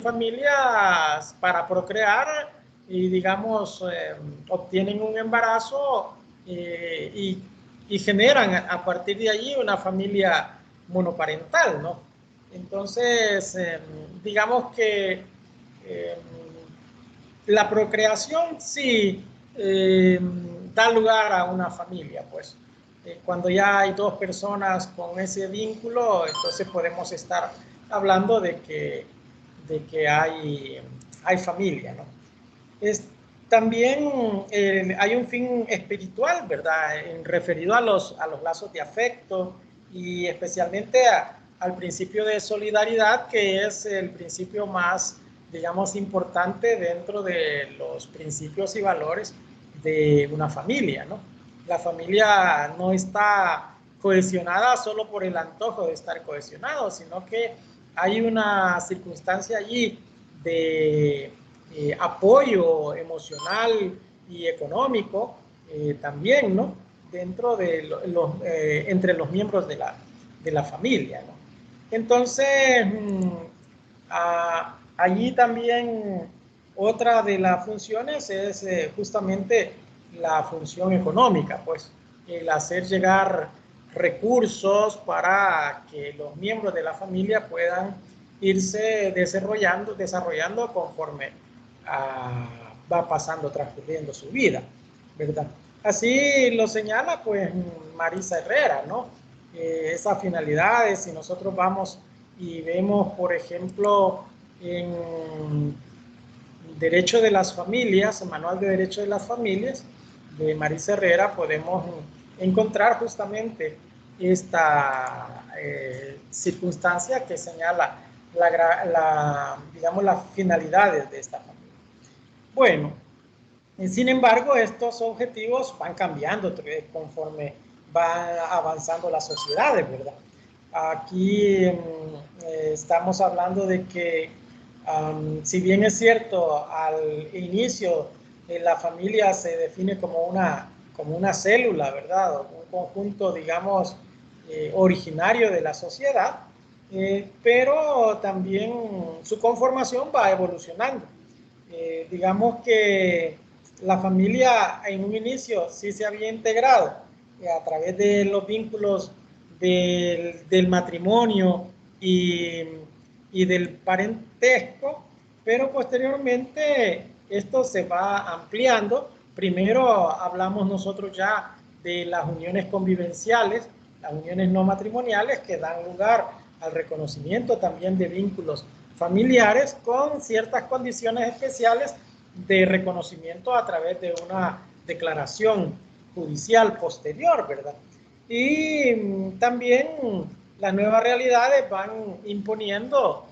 familias para procrear y, digamos, obtienen un embarazo y generan a partir de allí una familia monoparental, ¿no? Entonces, digamos que la procreación sí da lugar a una familia, pues. Cuando ya hay dos personas con ese vínculo, entonces podemos estar hablando de que hay familia, ¿no? También hay un fin espiritual, ¿verdad? Referido a los lazos de afecto y especialmente al principio de solidaridad, que es el principio más, digamos, importante dentro de los principios y valores de una familia, ¿no? La familia no está cohesionada solo por el antojo de estar cohesionado, sino que hay una circunstancia allí de apoyo emocional y económico también, ¿no? Dentro de entre los miembros de la familia, ¿no? Entonces, allí también otra de las funciones es justamente la función económica, pues el hacer llegar recursos para que los miembros de la familia puedan irse desarrollando conforme va pasando, transcurriendo su vida, ¿verdad? Así lo señala pues Marisa Herrera, ¿no? Esas finalidades, si nosotros vamos y vemos, por ejemplo, en Derecho de las Familias, el Manual de Derecho de las Familias de Marisa Herrera, podemos encontrar justamente esta circunstancia que señala digamos, las finalidades de esta familia. Bueno, sin embargo, estos objetivos van cambiando conforme van avanzando las sociedades, ¿verdad? Aquí estamos hablando de que, si bien es cierto, al inicio la familia se define como una célula, ¿verdad? Un conjunto, digamos, originario de la sociedad, pero también su conformación va evolucionando. Digamos que la familia en un inicio sí se había integrado a través de los vínculos del matrimonio y del parentesco, pero posteriormente esto se va ampliando. Primero hablamos nosotros ya de las uniones convivenciales, las uniones no matrimoniales, que dan lugar al reconocimiento también de vínculos familiares con ciertas condiciones especiales de reconocimiento a través de una declaración judicial posterior, ¿verdad? Y también las nuevas realidades van imponiendo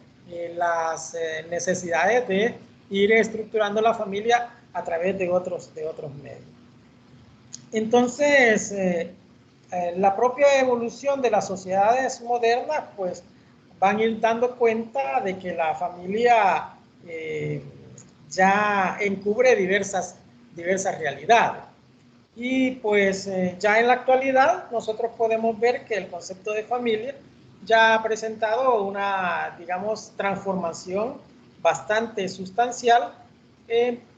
las necesidades de ir estructurando la familia a través de otros medios. Entonces, la propia evolución de las sociedades modernas, pues, van a ir dando cuenta de que la familia ya encubre diversas realidades. Y pues ya en la actualidad nosotros podemos ver que el concepto de familia ya ha presentado una, digamos, transformación bastante sustancial,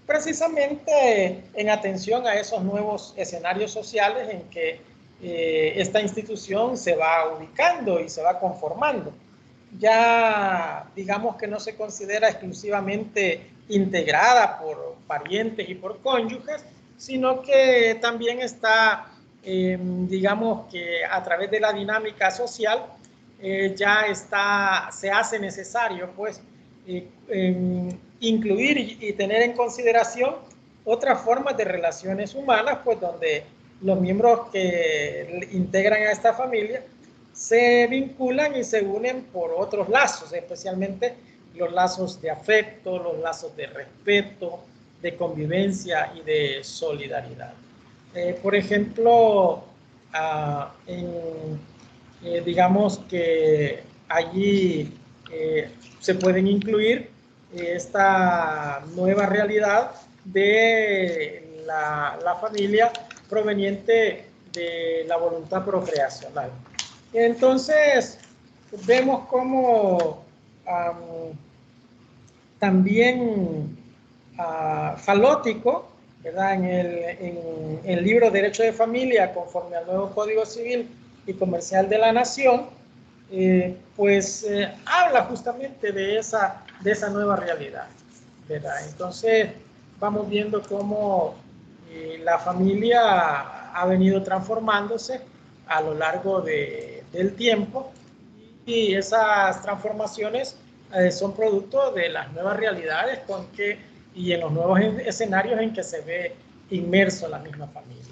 precisamente en atención a esos nuevos escenarios sociales en que esta institución se va ubicando y se va conformando. Ya digamos que no se considera exclusivamente integrada por parientes y por cónyuges, sino que también está, digamos que a través de la dinámica social, se hace necesario, pues, incluir y tener en consideración otras formas de relaciones humanas, pues, donde los miembros que integran a esta familia se vinculan y se unen por otros lazos, especialmente los lazos de afecto, los lazos de respeto, de convivencia y de solidaridad. Por ejemplo, digamos que allí se pueden incluir esta nueva realidad de la familia proveniente de la voluntad procreacional. Entonces, vemos cómo también falótico, ¿verdad? En el libro Derecho de Familia, conforme al nuevo Código Civil y Comercial de la Nación, habla justamente de esa nueva realidad, ¿verdad? Entonces, vamos viendo cómo la familia ha venido transformándose a lo largo del tiempo, y esas transformaciones son producto de las nuevas realidades y en los nuevos escenarios en que se ve inmerso la misma familia.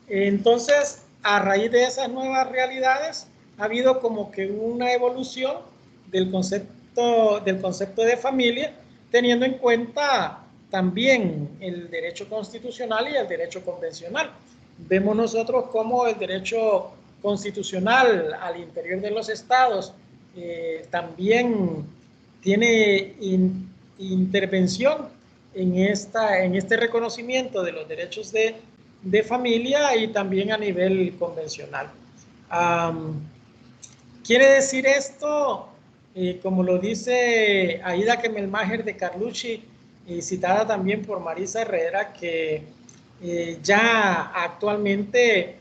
Entonces, a raíz de esas nuevas realidades, ha habido como que una evolución del concepto de familia, teniendo en cuenta también el derecho constitucional y el derecho convencional. Vemos nosotros cómo el derecho constitucional al interior de los estados también tiene intervención en este reconocimiento de los derechos de familia, y también a nivel convencional. Quiere decir esto, como lo dice Aida Kemelmacher de Carlucci, citada también por Marisa Herrera, que ya actualmente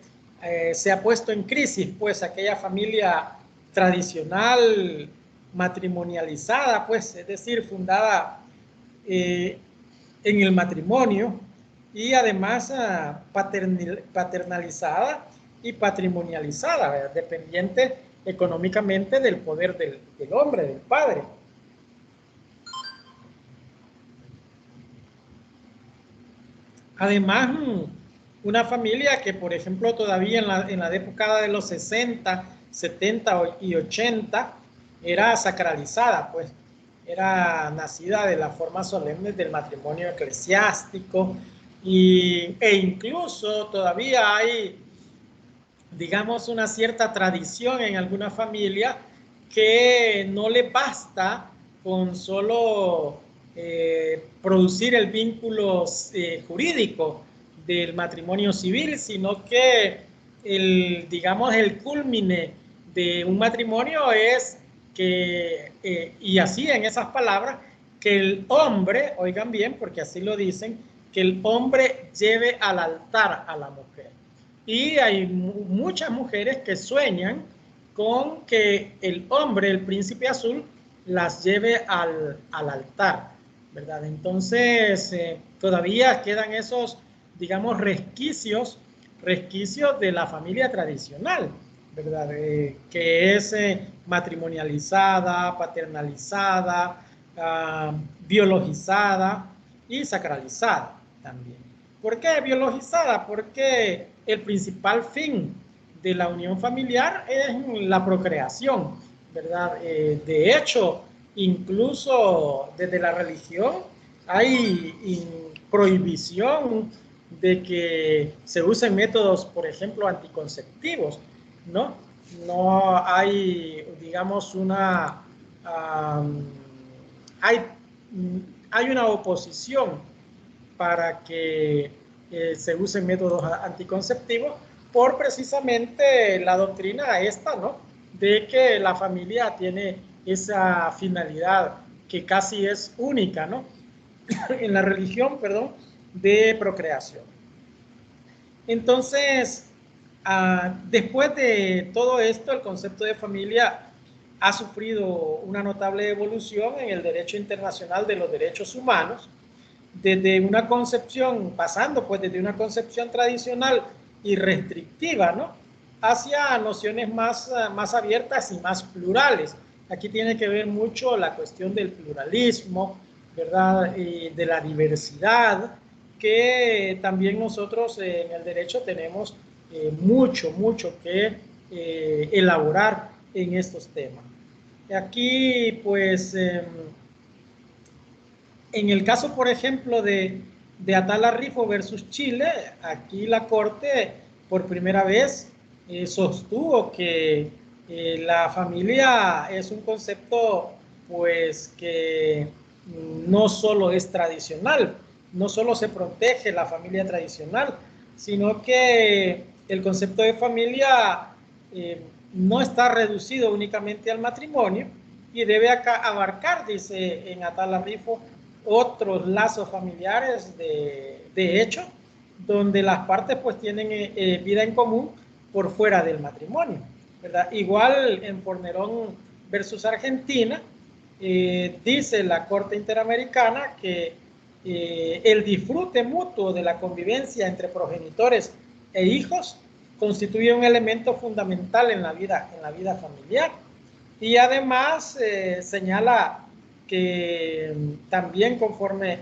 se ha puesto en crisis, pues, aquella familia tradicional, matrimonializada, pues, es decir, fundada en el matrimonio, y además paternalizada y patrimonializada, ¿verdad? Dependiente económicamente del poder del hombre, del padre. Además, una familia que, por ejemplo, todavía en la época de los 60, 70 y 80 era sacralizada, pues era nacida de las formas solemnes del matrimonio eclesiástico, e incluso todavía hay, digamos, una cierta tradición en alguna familia que no le basta con solo producir el vínculo jurídico del matrimonio civil, sino que digamos, el cúlmine de un matrimonio es que, y así en esas palabras, que el hombre, oigan bien, porque así lo dicen, que el hombre lleve al altar a la mujer. Y hay muchas mujeres que sueñan con que el hombre, el príncipe azul, las lleve al altar, ¿verdad? Entonces, todavía quedan esos, digamos, resquicios de la familia tradicional, ¿verdad? Que es matrimonializada, paternalizada, biologizada y sacralizada también. ¿Por qué biologizada? Porque el principal fin de la unión familiar es la procreación, ¿verdad? De hecho, incluso desde la religión hay prohibición de que se usen métodos, por ejemplo, anticonceptivos, ¿no? No hay, digamos, hay una oposición para que se usen métodos anticonceptivos por precisamente la doctrina esta, ¿no? De que la familia tiene esa finalidad que casi es única, ¿no? En la religión, perdón, de procreación. Entonces, después de todo esto, el concepto de familia ha sufrido una notable evolución en el derecho internacional de los derechos humanos, desde una concepción, pasando pues desde una concepción tradicional y restrictiva, ¿no? Hacia nociones más abiertas y más plurales. Aquí tiene que ver mucho la cuestión del pluralismo, ¿verdad? De la diversidad, que también nosotros en el derecho tenemos mucho que elaborar en estos temas. Aquí, pues, en el caso, por ejemplo, de Atala Rifo versus Chile, aquí la Corte por primera vez sostuvo que la familia es un concepto, pues, que no solo es tradicional, no solo se protege la familia tradicional, sino que el concepto de familia no está reducido únicamente al matrimonio, y debe abarcar, dice en Atala Rifo, otros lazos familiares de hecho, donde las partes pues tienen vida en común por fuera del matrimonio, ¿verdad? Igual en Fornerón versus Argentina, dice la Corte Interamericana que el disfrute mutuo de la convivencia entre progenitores e hijos constituye un elemento fundamental en la vida familiar. Y además señala que también conforme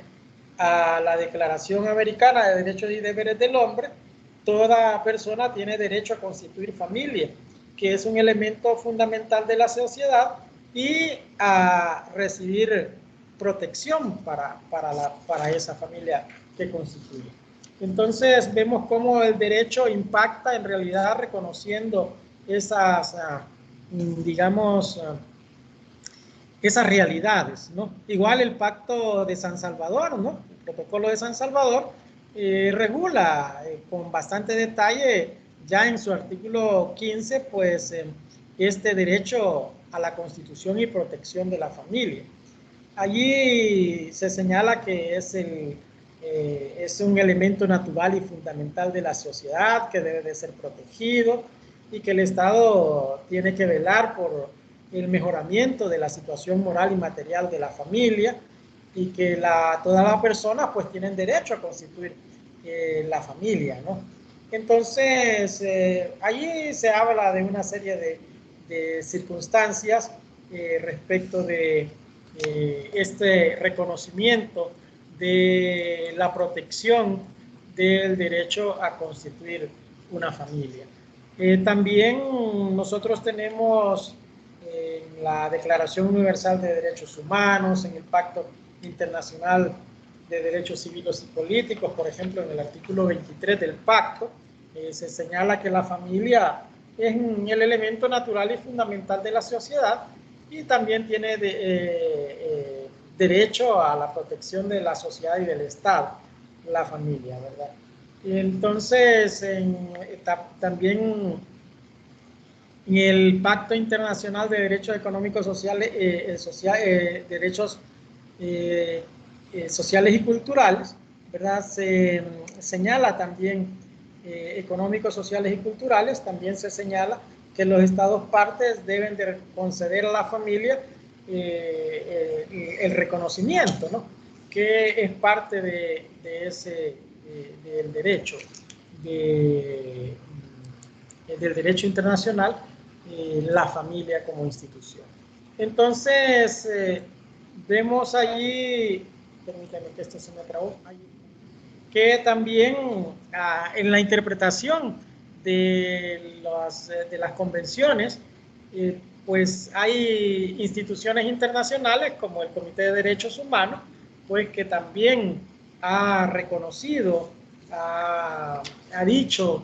a la Declaración Americana de Derechos y Deberes del Hombre, toda persona tiene derecho a constituir familia, que es un elemento fundamental de la sociedad, y a recibir protección para esa familia que constituye. Entonces vemos cómo el derecho impacta en realidad reconociendo esas, digamos, esas realidades, ¿no? Igual el Pacto de San Salvador, ¿no? El Protocolo de San Salvador regula con bastante detalle, ya en su artículo 15, pues este derecho a la constitución y protección de la familia. Allí se señala que es un elemento natural y fundamental de la sociedad que debe de ser protegido y que el Estado tiene que velar por el mejoramiento de la situación moral y material de la familia, y que todas las personas pues tienen derecho a constituir la familia, ¿no? Entonces, allí se habla de una serie de circunstancias respecto de este reconocimiento de la protección del derecho a constituir una familia. También nosotros tenemos en la Declaración Universal de Derechos Humanos, en el Pacto Internacional de Derechos Civiles y Políticos, por ejemplo, en el artículo 23 del pacto, se señala que la familia es el elemento natural y fundamental de la sociedad, y también tiene derecho a la protección de la sociedad y del Estado, la familia, ¿verdad? Y entonces, también en el Pacto Internacional de Derechos Económicos Sociales, derechos sociales y culturales, ¿verdad? Se señala también económicos, sociales y culturales, también se señala que los Estados partes deben de conceder a la familia el reconocimiento, ¿no? Que es parte de ese, del derecho, del derecho internacional, la familia como institución. Entonces, vemos allí, permítanme que esto se me trabó, que también en la interpretación de las convenciones, pues hay instituciones internacionales como el Comité de Derechos Humanos, pues que también ha reconocido, ha dicho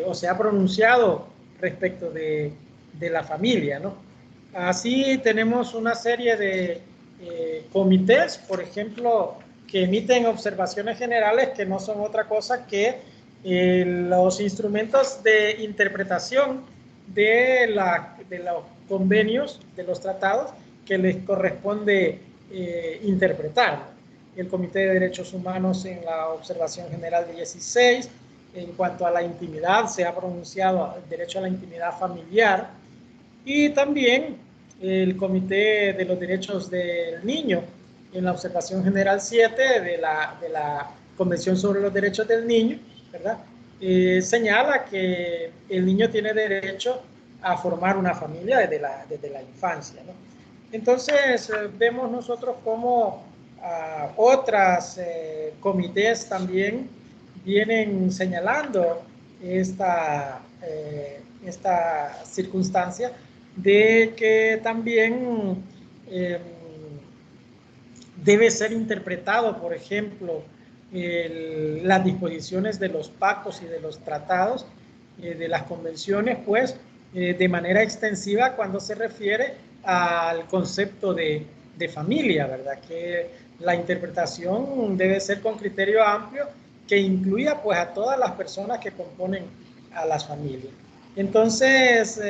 o se ha pronunciado respecto de la familia, ¿no? Así tenemos una serie de comités, por ejemplo, que emiten observaciones generales que no son otra cosa que los instrumentos de interpretación de los convenios, de los tratados que les corresponde interpretar. El Comité de Derechos Humanos en la observación general de 16, en cuanto a la intimidad, se ha pronunciado el derecho a la intimidad familiar, y también el Comité de los Derechos del Niño en la observación general 7 de la Convención sobre los Derechos del Niño, ¿verdad? Señala que el niño tiene derecho a formar una familia desde la infancia, ¿no? Entonces, vemos nosotros cómo otras comités también vienen señalando esta circunstancia de que también debe ser interpretado, por ejemplo, las disposiciones de los pactos y de los tratados, de las convenciones, pues, de manera extensiva cuando se refiere al concepto de familia, ¿verdad? Que la interpretación debe ser con criterio amplio, que incluya pues a todas las personas que componen a las familias. Entonces,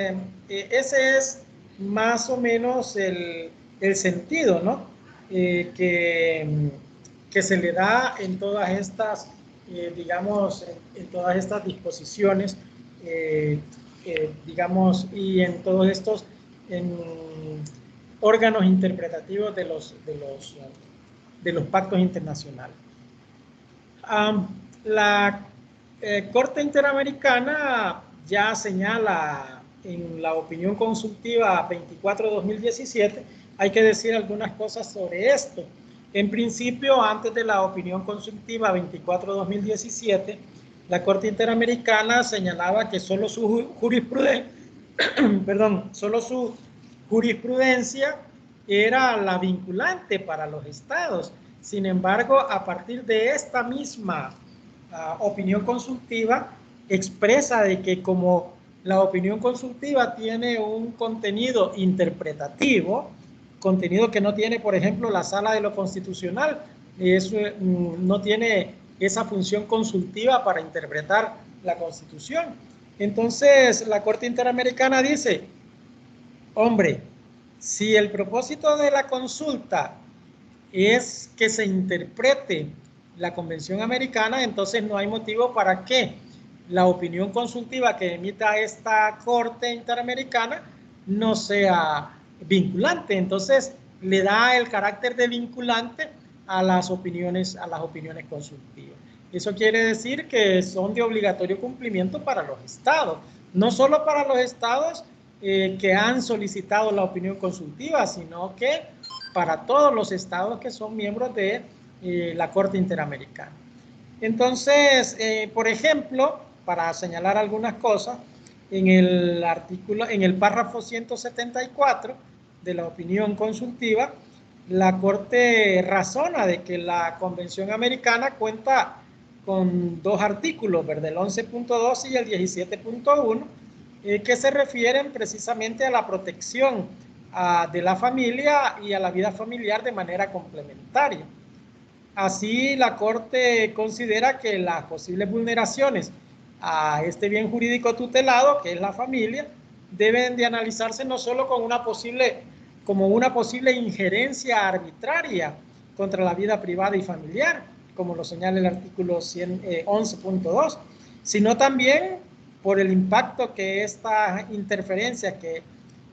ese es más o menos el sentido, ¿no? Que se le da en todas estas, digamos, en todas estas disposiciones, digamos, y en todos estos órganos interpretativos de los pactos internacionales. La Corte Interamericana ya señala en la opinión consultiva 24/2017, hay que decir algunas cosas sobre esto. En principio, antes de la opinión consultiva 24/2017, la Corte Interamericana señalaba que solo su jurisprudencia, solo su jurisprudencia era la vinculante para los estados. Sin embargo, a partir de esta misma opinión consultiva, expresa de que como la opinión consultiva tiene un contenido interpretativo, contenido que no tiene, por ejemplo, la Sala de lo Constitucional, no tiene esa función consultiva para interpretar la Constitución. Entonces, la Corte Interamericana dice, hombre, si el propósito de la consulta es que se interprete la Convención Americana, entonces no hay motivo para que la opinión consultiva que emita esta Corte Interamericana no sea vinculante. Entonces le da el carácter de vinculante a las opiniones consultivas. Eso quiere decir que son de obligatorio cumplimiento para los estados, no solo para los estados que han solicitado la opinión consultiva, sino que para todos los estados que son miembros de la Corte Interamericana. Entonces, por ejemplo, para señalar algunas cosas, en el párrafo 174 de la opinión consultiva, la Corte razona de que la Convención Americana cuenta con dos artículos, ¿verdad? El 11.2 y el 17.1, que se refieren precisamente a la protección de la familia y a la vida familiar de manera complementaria. Así, la Corte considera que las posibles vulneraciones a este bien jurídico tutelado, que es la familia, deben de analizarse no solo como una posible injerencia arbitraria contra la vida privada y familiar, como lo señala el artículo 11.2, sino también por el impacto que esta interferencia, que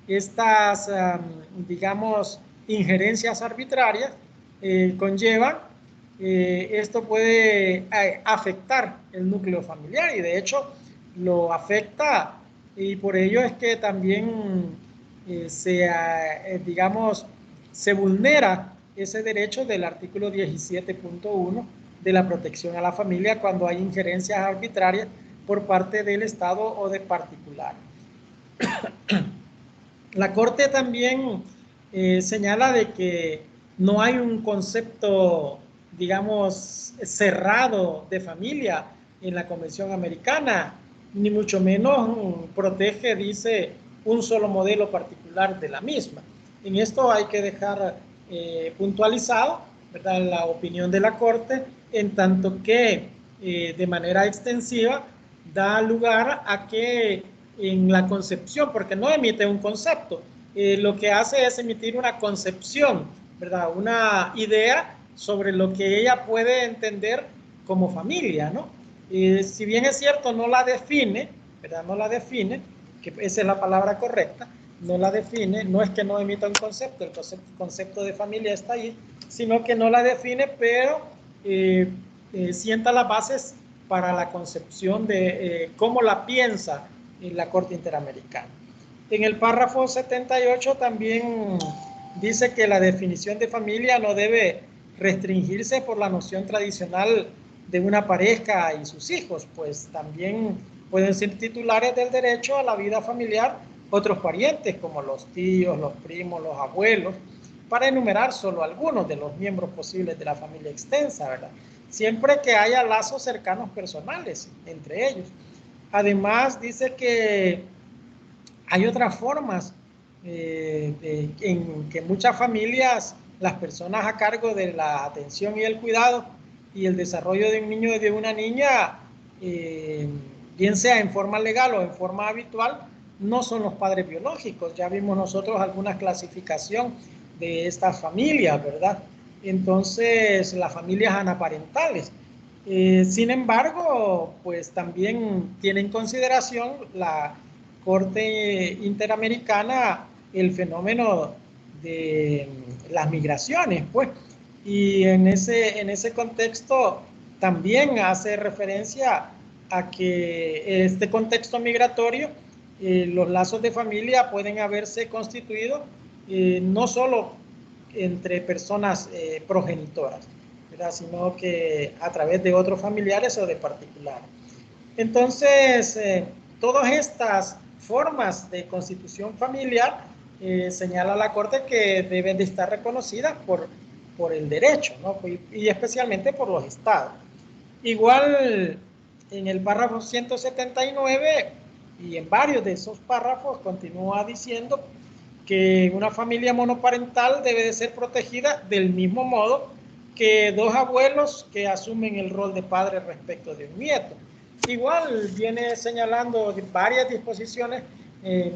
estas, digamos, injerencias arbitrarias conllevan. Esto puede afectar el núcleo familiar y de hecho lo afecta, y por ello es que también se vulnera ese derecho del artículo 17.1 de la protección a la familia cuando hay injerencias arbitrarias por parte del Estado o de particulares. La Corte también señala de que no hay un concepto, digamos, cerrado de familia en la Convención Americana, ni mucho menos protege, dice, un solo modelo particular de la misma. En esto hay que dejar puntualizado, ¿verdad?, la opinión de la Corte, en tanto que de manera extensiva da lugar a que en la concepción, porque no emite un concepto, lo que hace es emitir una concepción, ¿verdad?, una idea sobre lo que ella puede entender como familia, ¿no? Si bien es cierto, no la define, ¿verdad?, no la define, que esa es la palabra correcta, no la define, no es que no emita un concepto, el concepto de familia está ahí, sino que no la define, pero sienta las bases para la concepción de cómo la piensa en la Corte Interamericana. En el párrafo 78 también dice que la definición de familia no debe restringirse por la noción tradicional de una pareja y sus hijos, pues también pueden ser titulares del derecho a la vida familiar otros parientes como los tíos, los primos, los abuelos, para enumerar solo algunos de los miembros posibles de la familia extensa, ¿verdad? Siempre que haya lazos cercanos personales entre ellos. Además, dice que hay otras formas en que muchas familias, las personas a cargo de la atención y el cuidado y el desarrollo de un niño y de una niña, bien sea en forma legal o en forma habitual, no son los padres biológicos. Ya vimos nosotros alguna clasificación de estas familias, ¿verdad? Entonces, las familias anaparentales. Sin embargo, pues también tiene en consideración la Corte Interamericana el fenómeno de las migraciones, pues. Y en ese contexto también hace referencia a que este contexto migratorio, los lazos de familia pueden haberse constituido no solo entre personas progenitoras, ¿verdad? Sino que a través de otros familiares o de particulares. Entonces, todas estas formas de constitución familiar señala la Corte que deben de estar reconocidas por el derecho, ¿no? Y especialmente por los estados. Igual en el párrafo 179 y en varios de esos párrafos continúa diciendo que una familia monoparental debe de ser protegida del mismo modo que dos abuelos que asumen el rol de padre respecto de un nieto. Igual viene señalando varias disposiciones,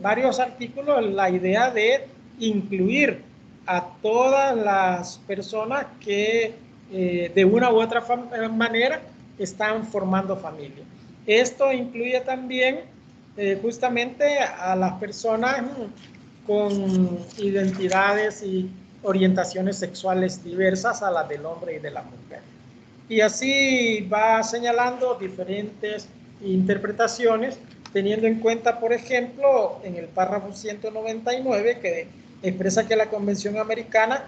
varios artículos, la idea de incluir a todas las personas que de una u otra manera están formando familia. Esto incluye también justamente a las personas con identidades y orientaciones sexuales diversas a las del hombre y de la mujer. Y así va señalando diferentes interpretaciones, teniendo en cuenta, por ejemplo, en el párrafo 199, que expresa que la Convención Americana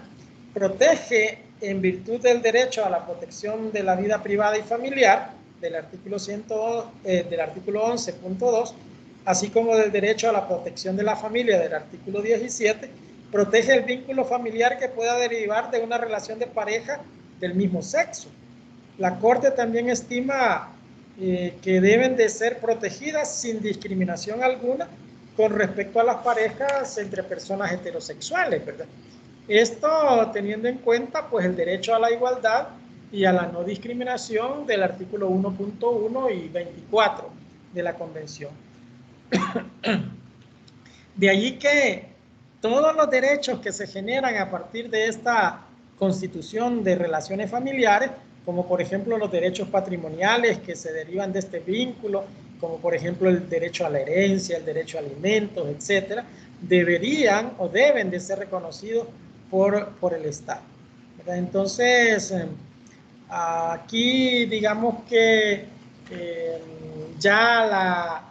protege en virtud del derecho a la protección de la vida privada y familiar, del artículo 11.2, así como del derecho a la protección de la familia, del artículo 17, protege el vínculo familiar que pueda derivar de una relación de pareja del mismo sexo. La Corte también estima que deben de ser protegidas sin discriminación alguna con respecto a las parejas entre personas heterosexuales, ¿verdad? Esto teniendo en cuenta pues el derecho a la igualdad y a la no discriminación del artículo 1.1 y 24 de la Convención. De allí que todos los derechos que se generan a partir de esta constitución de relaciones familiares, como por ejemplo los derechos patrimoniales que se derivan de este vínculo, como por ejemplo el derecho a la herencia, el derecho a alimentos, etcétera, deberían o deben de ser reconocidos por el Estado. ¿Verdad? Entonces, aquí digamos que ya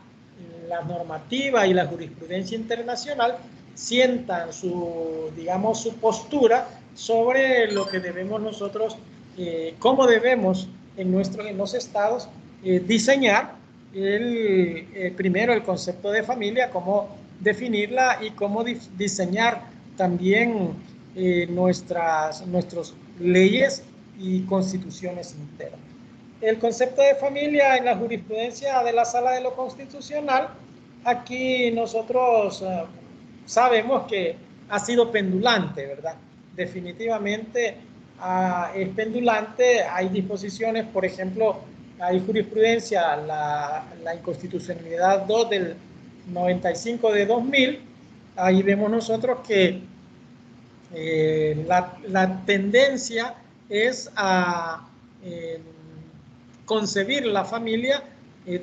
la normativa y la jurisprudencia internacional sientan su, digamos, su postura sobre lo que debemos nosotros, cómo debemos en los estados diseñar primero el concepto de familia, cómo definirla y cómo diseñar también nuestras leyes y constituciones internas. El concepto de familia en la jurisprudencia de la Sala de lo Constitucional, aquí nosotros sabemos que ha sido pendulante, ¿verdad? Definitivamente es pendulante, hay disposiciones, por ejemplo, hay jurisprudencia, la inconstitucionalidad 2 del 95 de 2000, ahí vemos nosotros que la tendencia es a concebir la familia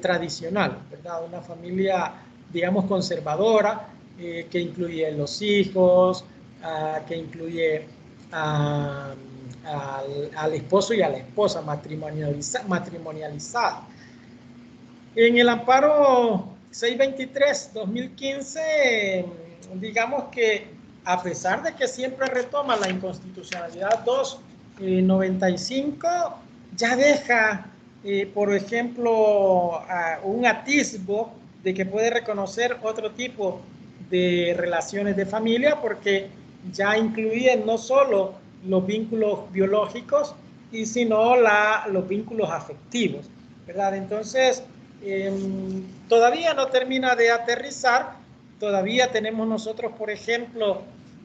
tradicional, ¿verdad? Una familia, digamos, conservadora, que incluye los hijos, que incluye al esposo y a la esposa matrimonializada. En el amparo 623-2015, digamos que a pesar de que siempre retoma la inconstitucionalidad 295, ya deja, por ejemplo, un atisbo de que puede reconocer otro tipo de relaciones de familia, porque ya incluyen no solo los vínculos biológicos, sino los vínculos afectivos, ¿verdad? Entonces, todavía no termina de aterrizar, todavía tenemos nosotros, por ejemplo,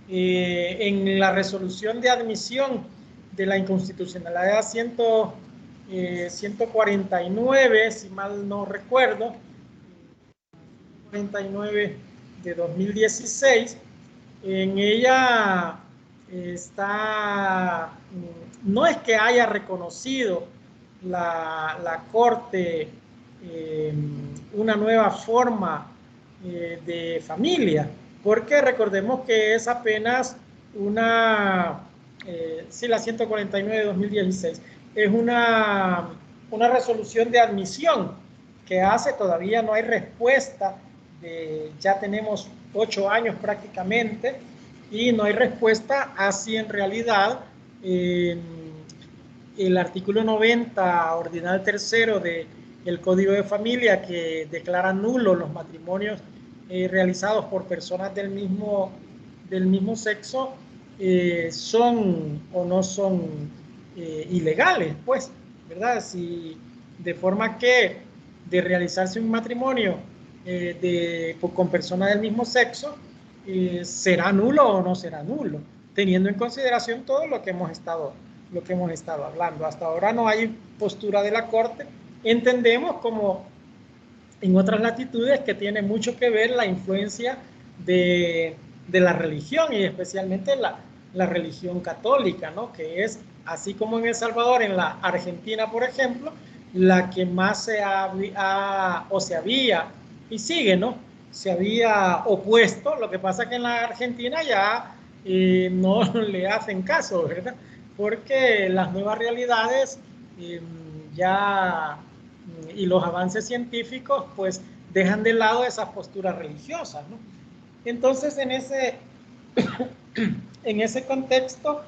en la resolución de admisión de la inconstitucionalidad 149, si mal no recuerdo, 149 de 2016. En ella está, no es que haya reconocido la Corte una nueva forma de familia, porque recordemos que es apenas una, sí, la 149 de 2016, es una resolución de admisión que hace, todavía no hay respuesta, ya tenemos 8 años prácticamente, y no hay respuesta a si en realidad el artículo 90, ordinal tercero del Código de Familia, que declara nulos los matrimonios realizados por personas del mismo sexo, son o no son ilegales, pues, ¿verdad? Si, de forma que de realizarse un matrimonio con personas del mismo sexo, ¿será nulo o no será nulo? Teniendo en consideración todo lo que hemos estado hablando. Hasta ahora no hay postura de la Corte. Entendemos, como en otras latitudes, que tiene mucho que ver la influencia de la religión, y especialmente la religión católica, ¿no? Que es, así como en El Salvador, en la Argentina, por ejemplo, la que más se había y sigue, ¿no? Se había opuesto. Lo que pasa que en la Argentina ya no le hacen caso, ¿verdad? Porque las nuevas realidades ya y los avances científicos pues dejan de lado esas posturas religiosas, ¿no? Entonces en ese contexto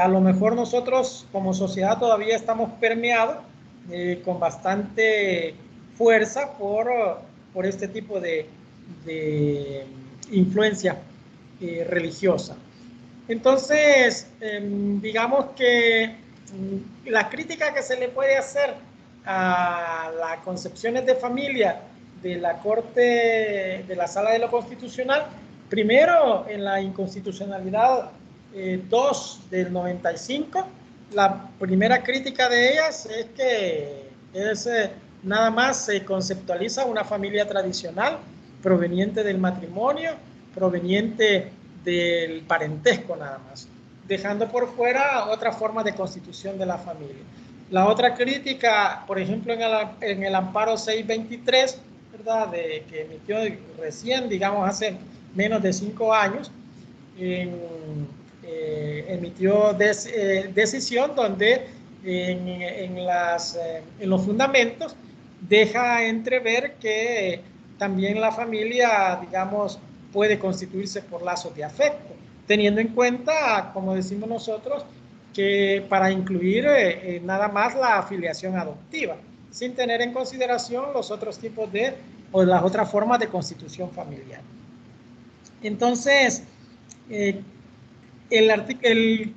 a lo mejor nosotros como sociedad todavía estamos permeados con bastante fuerza por este tipo de influencia religiosa. Entonces, digamos que la crítica que se le puede hacer a las concepciones de familia de la Corte, de la Sala de lo Constitucional, primero en la inconstitucionalidad 2 del 95, la primera crítica de ellas es que nada más se conceptualiza una familia tradicional proveniente del matrimonio, proveniente del parentesco nada más, dejando por fuera otra forma de constitución de la familia. La otra crítica, por ejemplo, en el amparo 623, ¿verdad? Que emitió recién, digamos, hace menos de 5 años, emitió decisión donde en los fundamentos deja entrever que también la familia, digamos, puede constituirse por lazos de afecto, teniendo en cuenta, como decimos nosotros, que para incluir nada más la afiliación adoptiva, sin tener en consideración los otros tipos o las otras formas de constitución familiar. Entonces, el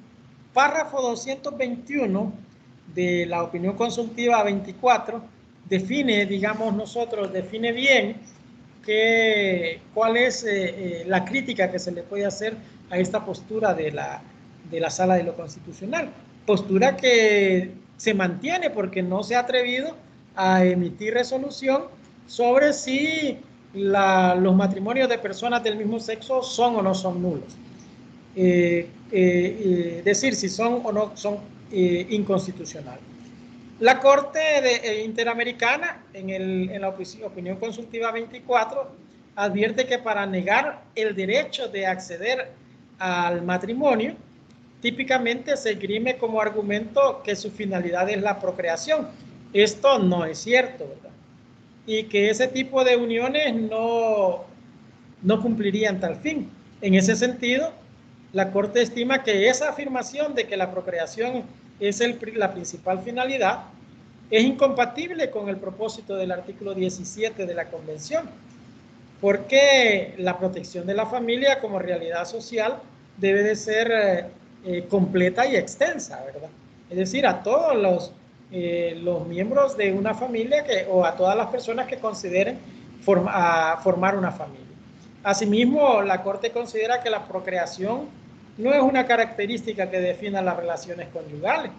párrafo 221 de la opinión consultiva 24 define, digamos nosotros, define bien cuál es la crítica que se le puede hacer a esta postura de la Sala de lo Constitucional. Postura que se mantiene porque no se ha atrevido a emitir resolución sobre si los matrimonios de personas del mismo sexo son o no son nulos. Decir si son o no son inconstitucionales. La Corte Interamericana, en la opinión consultiva 24, advierte que para negar el derecho de acceder al matrimonio, típicamente se esgrime como argumento que su finalidad es la procreación. Esto no es cierto, ¿verdad? Y que ese tipo de uniones no cumplirían tal fin. En ese sentido, la Corte estima que esa afirmación de que la procreación es la principal finalidad es incompatible con el propósito del artículo 17 de la Convención, porque la protección de la familia como realidad social debe de ser completa y extensa, ¿verdad? Es decir, a todos los miembros de una familia o a todas las personas que consideren formar una familia. Asimismo, la Corte considera que la procreación no es una característica que defina las relaciones conyugales,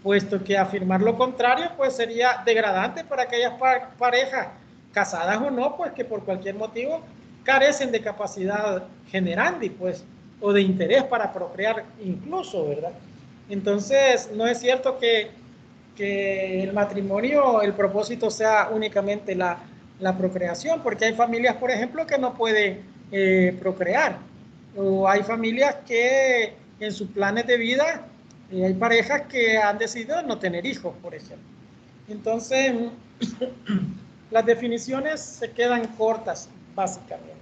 puesto que afirmar lo contrario pues sería degradante para aquellas parejas casadas o no, pues que por cualquier motivo carecen de capacidad generandi, pues, o de interés para procrear incluso, ¿verdad? Entonces, no es cierto que el matrimonio, el propósito sea únicamente la procreación, porque hay familias, por ejemplo, que no pueden procrear, o hay familias que en sus planes de vida, hay parejas que han decidido no tener hijos, por ejemplo. Entonces, las definiciones se quedan cortas, básicamente.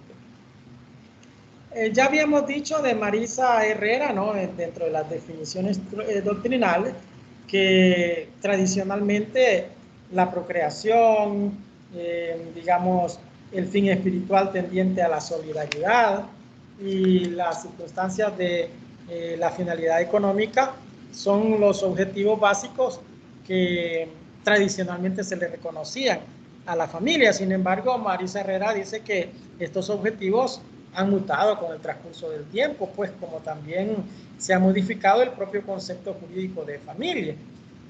Ya habíamos dicho de Marisa Herrera, ¿no? Dentro de las definiciones doctrinales, que tradicionalmente la procreación, digamos, el fin espiritual tendiente a la solidaridad y las circunstancias de la finalidad económica son los objetivos básicos que tradicionalmente se le reconocían a la familia. Sin embargo, Marisa Herrera dice que estos objetivos han mutado con el transcurso del tiempo, pues como también se ha modificado el propio concepto jurídico de familia.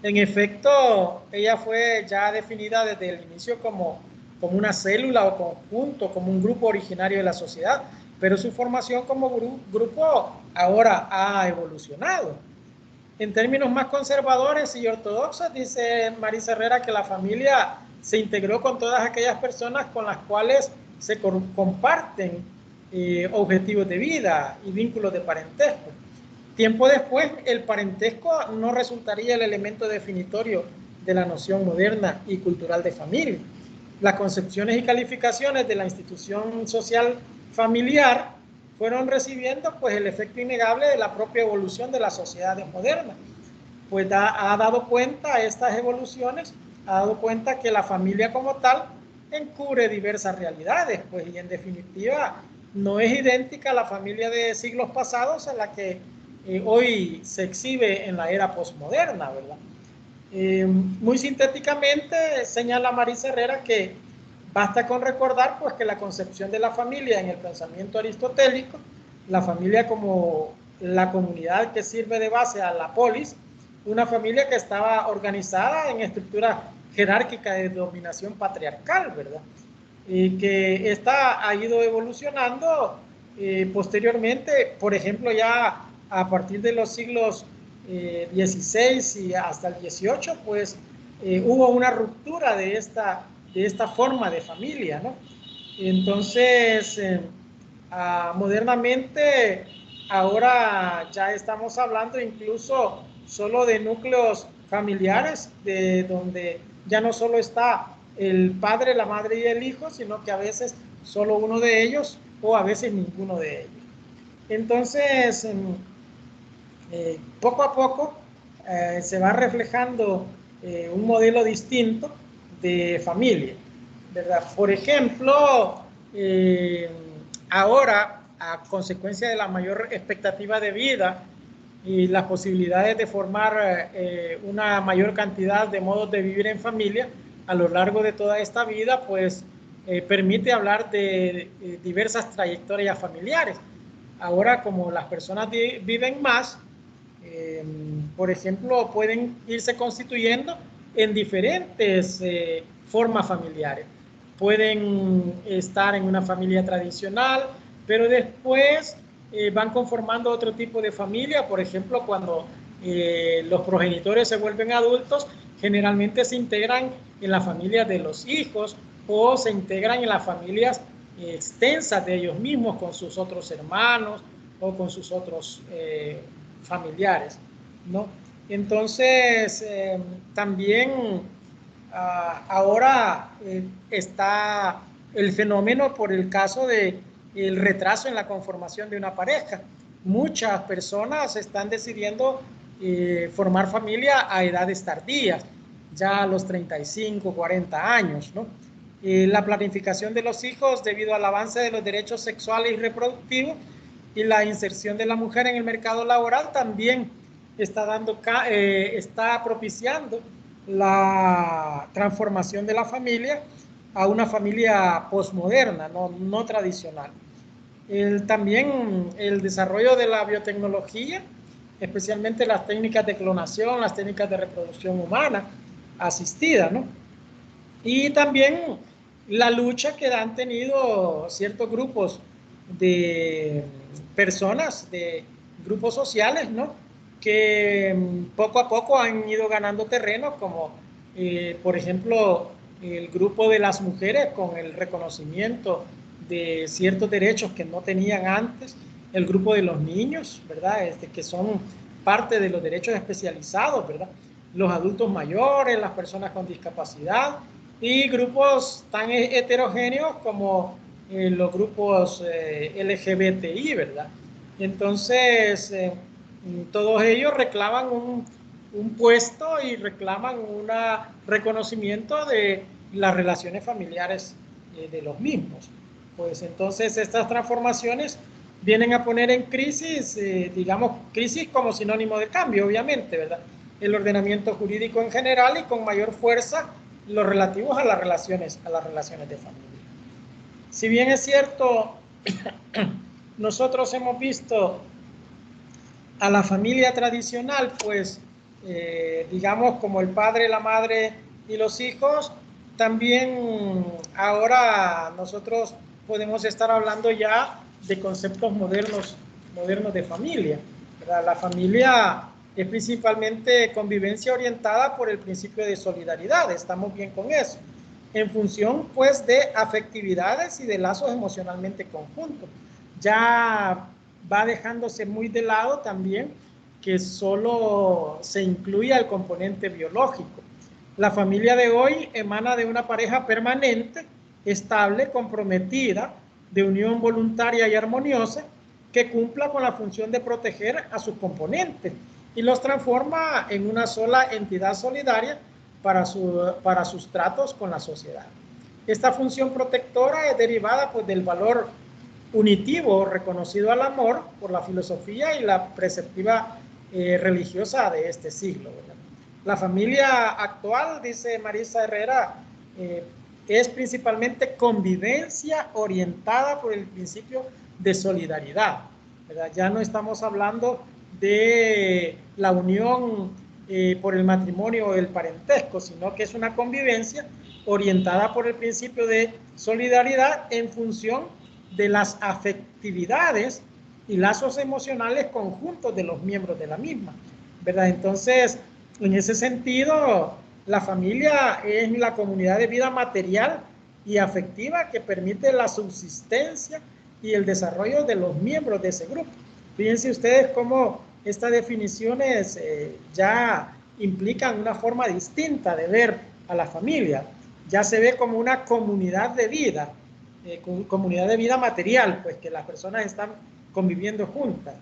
En efecto, ella fue ya definida desde el inicio como una célula o conjunto, como un grupo originario de la sociedad, pero su formación como grupo ahora ha evolucionado. En términos más conservadores y ortodoxos, dice Marisa Herrera que la familia se integró con todas aquellas personas con las cuales se comparten objetivos de vida y vínculos de parentesco. Tiempo después, el parentesco no resultaría el elemento definitorio de la noción moderna y cultural de familia. Las concepciones y calificaciones de la institución social familiar fueron recibiendo pues el efecto innegable de la propia evolución de las sociedades modernas. Pues ha dado cuenta estas evoluciones, ha dado cuenta que la familia como tal encubre diversas realidades, pues y en definitiva no es idéntica a la familia de siglos pasados a la que hoy se exhibe en la era posmoderna, ¿verdad? Muy sintéticamente señala Marisa Herrera que basta con recordar pues que la concepción de la familia en el pensamiento aristotélico, la familia como la comunidad que sirve de base a la polis, una familia que estaba organizada en estructura jerárquica de dominación patriarcal, ¿verdad? Y que esta ha ido evolucionando posteriormente, por ejemplo, ya a partir de los siglos XVI y hasta el XVIII, pues hubo una ruptura de esta forma de familia, ¿no? Entonces, modernamente, ahora ya estamos hablando incluso solo de núcleos familiares, de donde ya no solo está el padre, la madre y el hijo, sino que a veces solo uno de ellos o a veces ninguno de ellos. Entonces, poco a poco se va reflejando un modelo distinto de familia, ¿verdad? Por ejemplo, ahora, a consecuencia de la mayor expectativa de vida y las posibilidades de formar una mayor cantidad de modos de vivir en familia a lo largo de toda esta vida, pues permite hablar de diversas trayectorias familiares. Ahora, como las personas viven más, por ejemplo, pueden irse constituyendo en diferentes formas familiares. Pueden estar en una familia tradicional, pero después van conformando otro tipo de familia. Por ejemplo, cuando los progenitores se vuelven adultos, generalmente se integran en la familia de los hijos o se integran en las familias extensas de ellos mismos con sus otros hermanos o con sus otros familiares, ¿no? Entonces, también ahora está el fenómeno por el caso de el retraso en la conformación de una pareja. Muchas personas están decidiendo formar familia a edades tardías, ya a los 35, 40 años, ¿no? La planificación de los hijos debido al avance de los derechos sexuales y reproductivos y la inserción de la mujer en el mercado laboral también está propiciando la transformación de la familia a una familia posmoderna, no tradicional. También el desarrollo de la biotecnología, especialmente las técnicas de clonación, las técnicas de reproducción humana asistida, ¿no? Y también la lucha que han tenido ciertos grupos de personas, de grupos sociales, ¿no? Que poco a poco han ido ganando terreno, como por ejemplo el grupo de las mujeres con el reconocimiento de ciertos derechos que no tenían antes, el grupo de los niños, ¿verdad? Que son parte de los derechos especializados, ¿verdad? Los adultos mayores, las personas con discapacidad y grupos tan heterogéneos como los grupos LGBTI, ¿verdad? Entonces, todos ellos reclaman un puesto y reclaman un reconocimiento de las relaciones familiares de los mismos. Pues entonces estas transformaciones vienen a poner en crisis, digamos, crisis como sinónimo de cambio, obviamente, ¿verdad? El ordenamiento jurídico en general y con mayor fuerza los relativos a las relaciones de familia. Si bien es cierto, nosotros hemos visto a la familia tradicional, pues, digamos, como el padre, la madre y los hijos, también ahora nosotros podemos estar hablando ya de conceptos modernos de familia, ¿verdad? La familia es principalmente convivencia orientada por el principio de solidaridad, estamos bien con eso, en función pues de afectividades y de lazos emocionalmente conjuntos. Ya va dejándose muy de lado también que solo se incluya el componente biológico. La familia de hoy emana de una pareja permanente, estable, comprometida, de unión voluntaria y armoniosa, que cumpla con la función de proteger a sus componentes y los transforma en una sola entidad solidaria para sus tratos con la sociedad. Esta función protectora es derivada pues, del valor unitivo reconocido al amor por la filosofía y la perspectiva religiosa de este siglo, ¿verdad? La familia actual, dice Marisa Herrera, es principalmente convivencia orientada por el principio de solidaridad, ¿verdad? Ya no estamos hablando de la unión por el matrimonio o el parentesco, sino que es una convivencia orientada por el principio de solidaridad en función de las afectividades y lazos emocionales conjuntos de los miembros de la misma, ¿verdad? Entonces, en ese sentido, la familia es la comunidad de vida material y afectiva que permite la subsistencia y el desarrollo de los miembros de ese grupo. Fíjense ustedes cómo estas definiciones ya implican una forma distinta de ver a la familia. Ya se ve como una comunidad de vida, comunidad de vida material, pues que las personas están conviviendo juntas,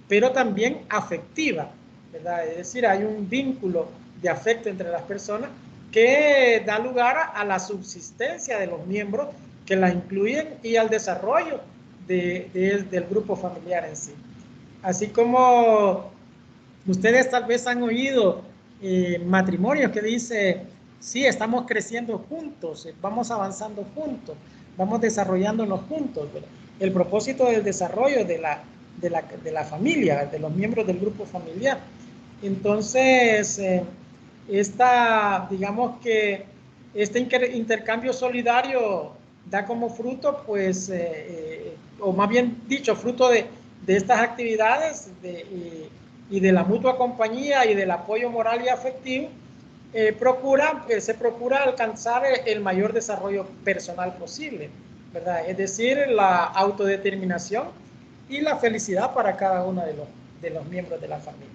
pero también afectiva, ¿verdad? Es decir, hay un vínculo de afecto entre las personas que da lugar a la subsistencia de los miembros que la incluyen y al desarrollo del grupo familiar en sí. Así como ustedes tal vez han oído matrimonios que dicen, sí, estamos creciendo juntos, vamos avanzando juntos, vamos desarrollándonos juntos, ¿verdad? El propósito del desarrollo de la familia, de los miembros del grupo familiar. Entonces, digamos que este intercambio solidario da como fruto, pues, o más bien dicho, fruto de estas actividades y de la mutua compañía y del apoyo moral y afectivo, se procura alcanzar el mayor desarrollo personal posible, ¿verdad? Es decir, la autodeterminación y la felicidad para cada uno de los miembros de la familia.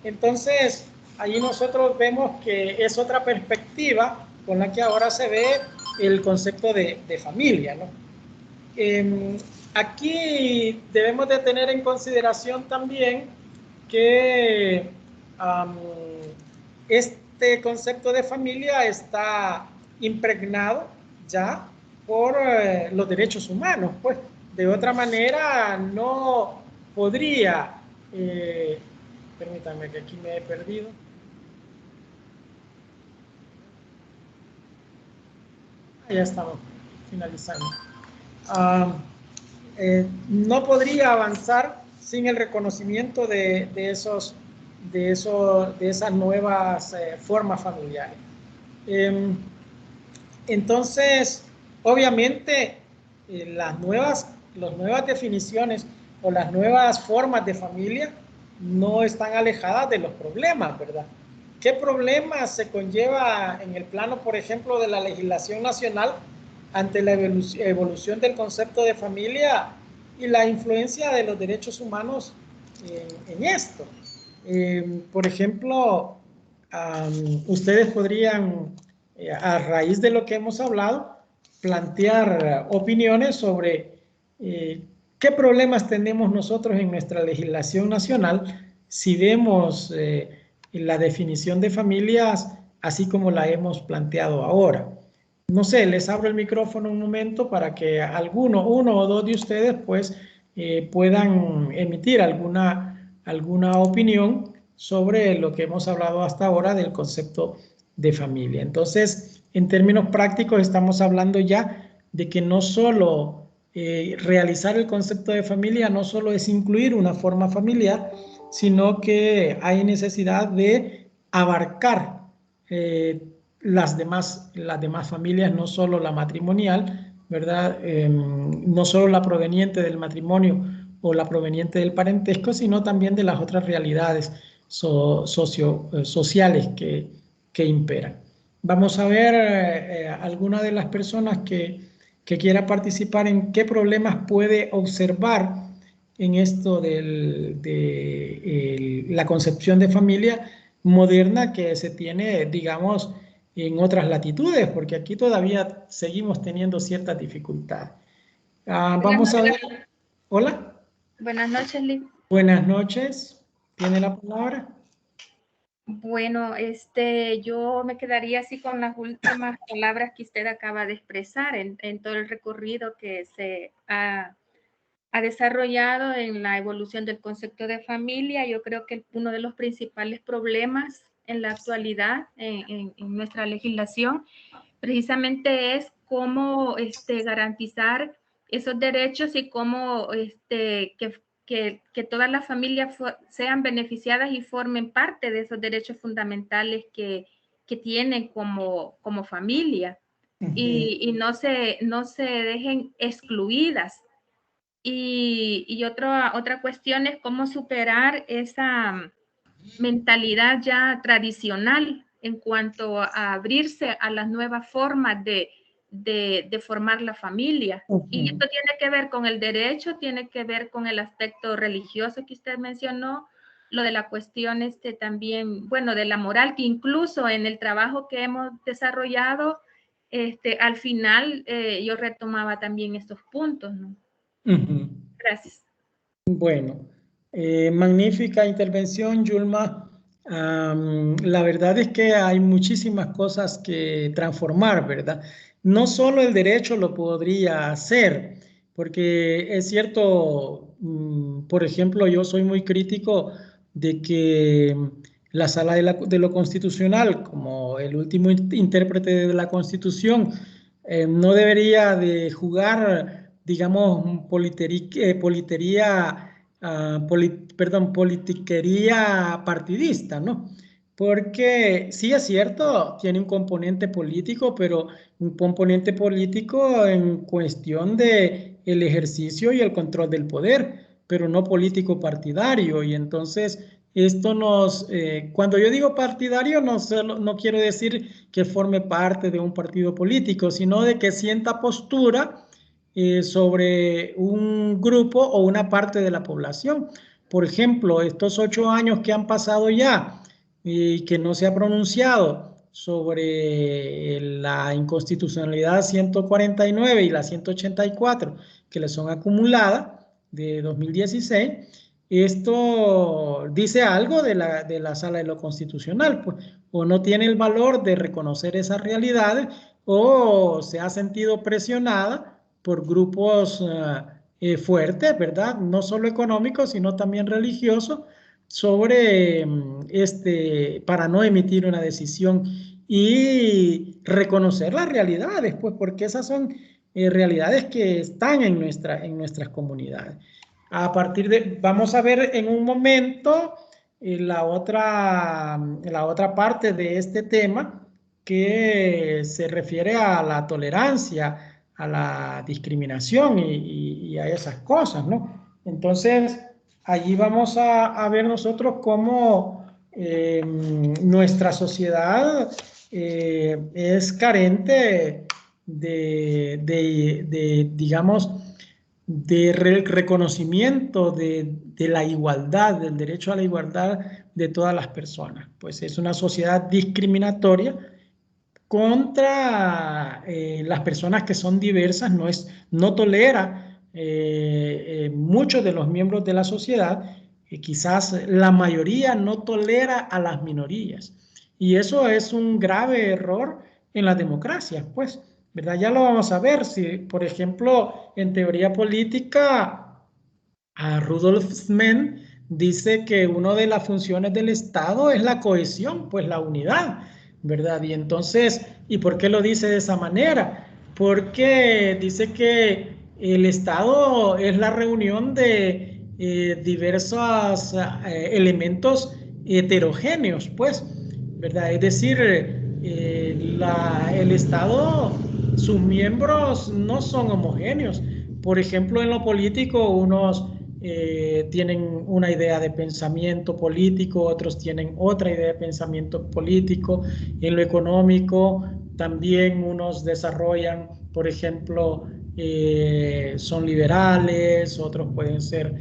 Entonces, ahí nosotros vemos que es otra perspectiva con la que ahora se ve el concepto de familia, ¿no? Aquí debemos de tener en consideración también que este concepto de familia está impregnado ya por los derechos humanos, pues de otra manera no podría, permítanme que aquí me he perdido. Ya estamos finalizando. No podría avanzar sin el reconocimiento de esas nuevas formas familiares. Entonces, obviamente las nuevas definiciones o las nuevas formas de familia no están alejadas de los problemas, ¿verdad? ¿Qué problemas se conlleva en el plano, por ejemplo, de la legislación nacional ante la evolución del concepto de familia y la influencia de los derechos humanos en esto? Por ejemplo, ustedes podrían, a raíz de lo que hemos hablado, plantear opiniones sobre qué problemas tenemos nosotros en nuestra legislación nacional si vemos la definición de familias así como la hemos planteado ahora. No sé, les abro el micrófono un momento para que uno o dos de ustedes, pues, puedan emitir alguna opinión sobre lo que hemos hablado hasta ahora del concepto de familia. Entonces, en términos prácticos, estamos hablando ya de que no solo realizar el concepto de familia, no solo es incluir una forma familiar, sino que hay necesidad de abarcar las demás familias, no solo la matrimonial, ¿verdad? No solo la proveniente del matrimonio o la proveniente del parentesco, sino también de las otras realidades sociales que imperan. Vamos a ver alguna de las personas que quiera participar en qué problemas puede observar en esto de la concepción de familia moderna que se tiene, digamos, en otras latitudes, porque aquí todavía seguimos teniendo ciertas dificultades. Vamos a ver. Hola. Buenas noches, Liz. Buenas noches. ¿Tiene la palabra? Bueno, yo me quedaría así con las últimas palabras que usted acaba de expresar en todo el recorrido que se ha desarrollado en la evolución del concepto de familia. Yo creo que uno de los principales problemas en la actualidad en nuestra legislación precisamente es cómo garantizar esos derechos y cómo que todas las familias sean beneficiadas y formen parte de esos derechos fundamentales que tienen como familia y no se dejen excluidas. Y otra cuestión es cómo superar esa mentalidad ya tradicional en cuanto a abrirse a las nuevas formas de formar la familia. Y esto tiene que ver con el derecho, tiene que ver con el aspecto religioso que usted mencionó, lo de la cuestión también, bueno, de la moral, que incluso en el trabajo que hemos desarrollado, al final yo retomaba también estos puntos, ¿no? Gracias. Bueno, magnífica intervención, Yulma. La verdad es que hay muchísimas cosas que transformar, ¿verdad? No solo el derecho lo podría hacer, porque es cierto, por ejemplo, yo soy muy crítico de que la Sala de lo Constitucional, como el último intérprete de la Constitución, no debería de jugar, digamos, politiquería partidista, ¿no? Porque sí es cierto, tiene un componente político, pero un componente político en cuestión de el ejercicio y el control del poder, pero no político partidario. Y entonces esto cuando yo digo partidario, no quiero decir que forme parte de un partido político, sino de que sienta postura sobre un grupo o una parte de la población. Por ejemplo, estos 8 años que han pasado ya y que no se ha pronunciado sobre la inconstitucionalidad 149 y la 184 que le son acumuladas de 2016, esto dice algo de la Sala de lo Constitucional, pues, o no tiene el valor de reconocer esas realidades o se ha sentido presionada por grupos fuertes, ¿verdad? No solo económicos, sino también religiosos, para no emitir una decisión y reconocer las realidades, pues, porque esas son realidades que están en nuestras comunidades. Vamos a ver en un momento la otra parte de este tema que se refiere a la tolerancia a la discriminación y a esas cosas, ¿no? Entonces, allí vamos a ver nosotros cómo nuestra sociedad es carente digamos, de reconocimiento de la igualdad, del derecho a la igualdad de todas las personas. Pues es una sociedad discriminatoria contra las personas que son diversas, no tolera muchos de los miembros de la sociedad, quizás la mayoría no tolera a las minorías. Y eso es un grave error en la democracia, pues, ¿verdad? Ya lo vamos a ver. Si, por ejemplo, en teoría política, a Rudolf Smen dice que una de las funciones del Estado es la cohesión, pues la unidad, ¿verdad? Y entonces, ¿y por qué lo dice de esa manera? Porque dice que el Estado es la reunión de diversos elementos heterogéneos, pues, ¿verdad? Es decir, el Estado, sus miembros no son homogéneos. Por ejemplo, en lo político, unos tienen una idea de pensamiento político, otros tienen otra idea de pensamiento político. En lo económico, también unos desarrollan, por ejemplo, son liberales, otros pueden ser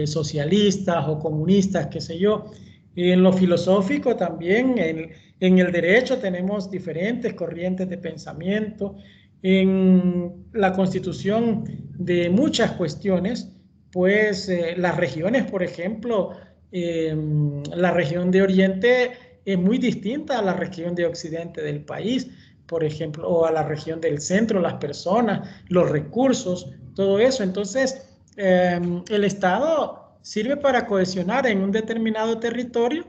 socialistas o comunistas, qué sé yo. En lo filosófico también, en el derecho tenemos diferentes corrientes de pensamiento. En la constitución de muchas cuestiones, pues las regiones, por ejemplo, la región de Oriente es muy distinta a la región de Occidente del país, por ejemplo, o a la región del centro, las personas, los recursos, todo eso. Entonces, el Estado sirve para cohesionar en un determinado territorio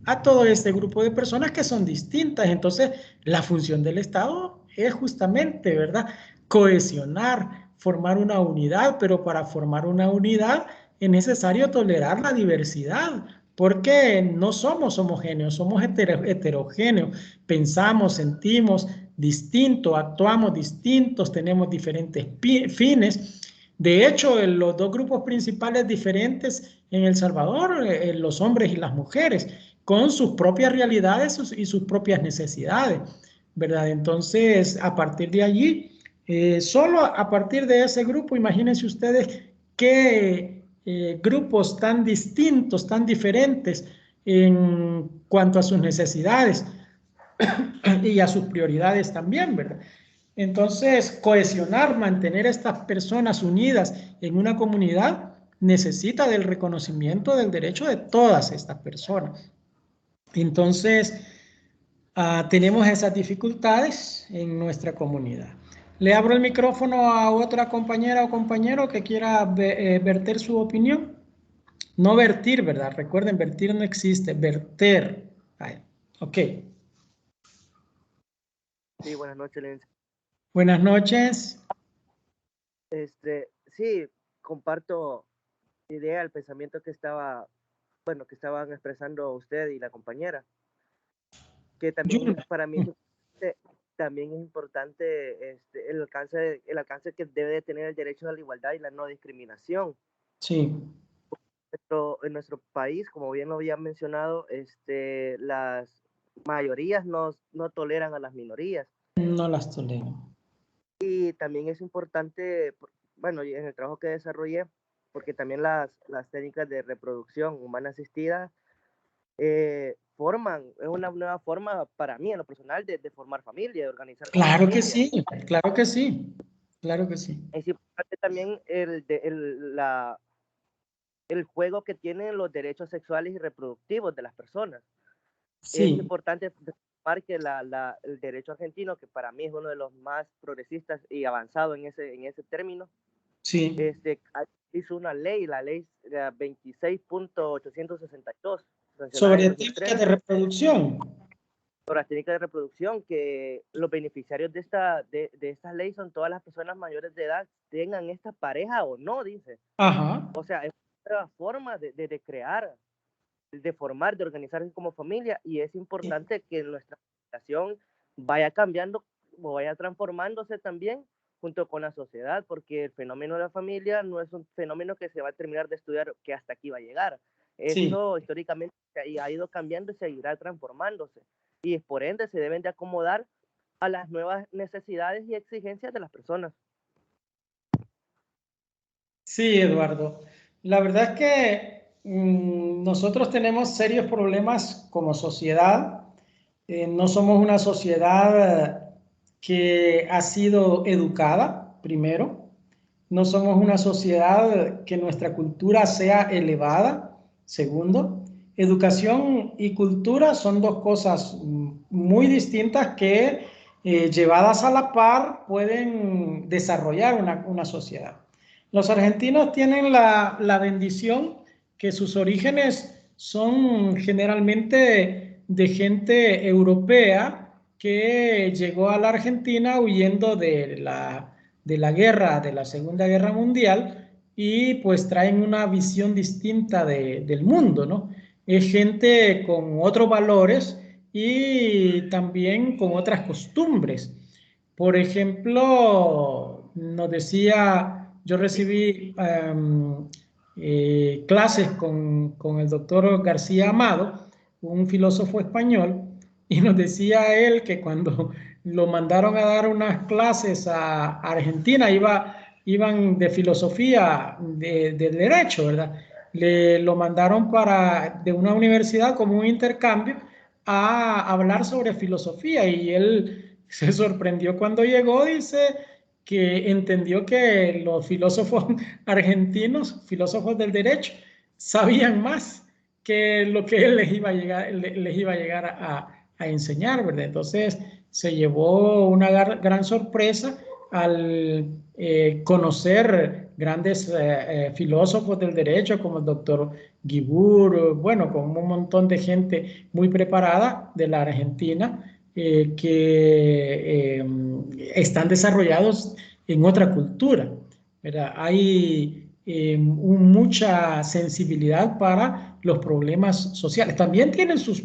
a todo este grupo de personas que son distintas. Entonces, la función del Estado es justamente, ¿verdad? Cohesionar, formar una unidad, pero para formar una unidad es necesario tolerar la diversidad, porque no somos homogéneos, somos heterogéneos, pensamos, sentimos distinto, actuamos distintos, tenemos diferentes fines. De hecho, los dos grupos principales diferentes en El Salvador, los hombres y las mujeres, con sus propias realidades y sus propias necesidades, ¿verdad? Entonces, a partir de allí, solo a partir de ese grupo, imagínense ustedes qué grupos tan distintos, tan diferentes en cuanto a sus necesidades y a sus prioridades también, ¿verdad? Entonces, cohesionar, mantener a estas personas unidas en una comunidad necesita del reconocimiento del derecho de todas estas personas. Entonces, tenemos esas dificultades en nuestra comunidad. Le abro el micrófono a otra compañera o compañero que quiera verter su opinión. No vertir, ¿verdad? Recuerden, vertir no existe, verter. Ay, ok. Sí, buenas noches, Lenz. Buenas noches. Sí, comparto idea, el pensamiento que que estaban expresando usted y la compañera, que también para mí también es importante el alcance que debe de tener el derecho a la igualdad y la no discriminación. Sí. En nuestro país, como bien lo había mencionado, las mayorías no toleran a las minorías. No las tolero. Y también es importante, bueno, en el trabajo que desarrollé, porque también las técnicas de reproducción humana asistida es una nueva forma para mí, en lo personal, de formar familia, de organizar como Claro que familia. sí, claro que sí, claro que sí. Es importante también el juego que tienen los derechos sexuales y reproductivos de las personas. Es Sí, importante recordar que el derecho argentino, que para mí es uno de los más progresistas y avanzado en ese término, sí. hizo una ley, la ley 26.862, sancionada en Sobre técnicas 2003, de reproducción. sobre las técnicas de reproducción, que los beneficiarios de esta ley son todas las personas mayores de edad, tengan esta pareja o no, dice. Ajá. O sea, es una forma de crear, de formar, de organizarse como familia, y es importante que nuestra organización vaya cambiando o vaya transformándose también junto con la sociedad, porque el fenómeno de la familia no es un fenómeno que se va a terminar de estudiar, que hasta aquí va a llegar. Sí. Eso históricamente ha ido cambiando y seguirá transformándose, y por ende se deben de acomodar a las nuevas necesidades y exigencias de las personas. Sí, Eduardo. La verdad es que nosotros tenemos serios problemas como sociedad. No somos una sociedad que ha sido educada, primero. No somos una sociedad que nuestra cultura sea elevada, segundo. Educación y cultura son dos cosas muy distintas que llevadas a la par pueden desarrollar una sociedad. Los argentinos tienen la bendición que sus orígenes son generalmente de gente europea que llegó a la Argentina huyendo de la guerra, de la Segunda Guerra Mundial, y pues traen una visión distinta del mundo, ¿no? Es gente con otros valores y también con otras costumbres. Por ejemplo, nos decía, yo recibí clases con el doctor García Amado, un filósofo español, y nos decía él que cuando lo mandaron a dar unas clases a Argentina, iban de filosofía, del derecho, ¿verdad? Lo mandaron de una universidad como un intercambio a hablar sobre filosofía, y él se sorprendió cuando llegó, dice que entendió que los filósofos argentinos, filósofos del derecho, sabían más que lo que él les iba a llegar a enseñar, ¿verdad? Entonces se llevó una gran sorpresa al conocer grandes filósofos del derecho como el doctor Guibur, bueno, con un montón de gente muy preparada de la Argentina, que están desarrollados en otra cultura, ¿verdad? Hay mucha sensibilidad para los problemas sociales. También tienen sus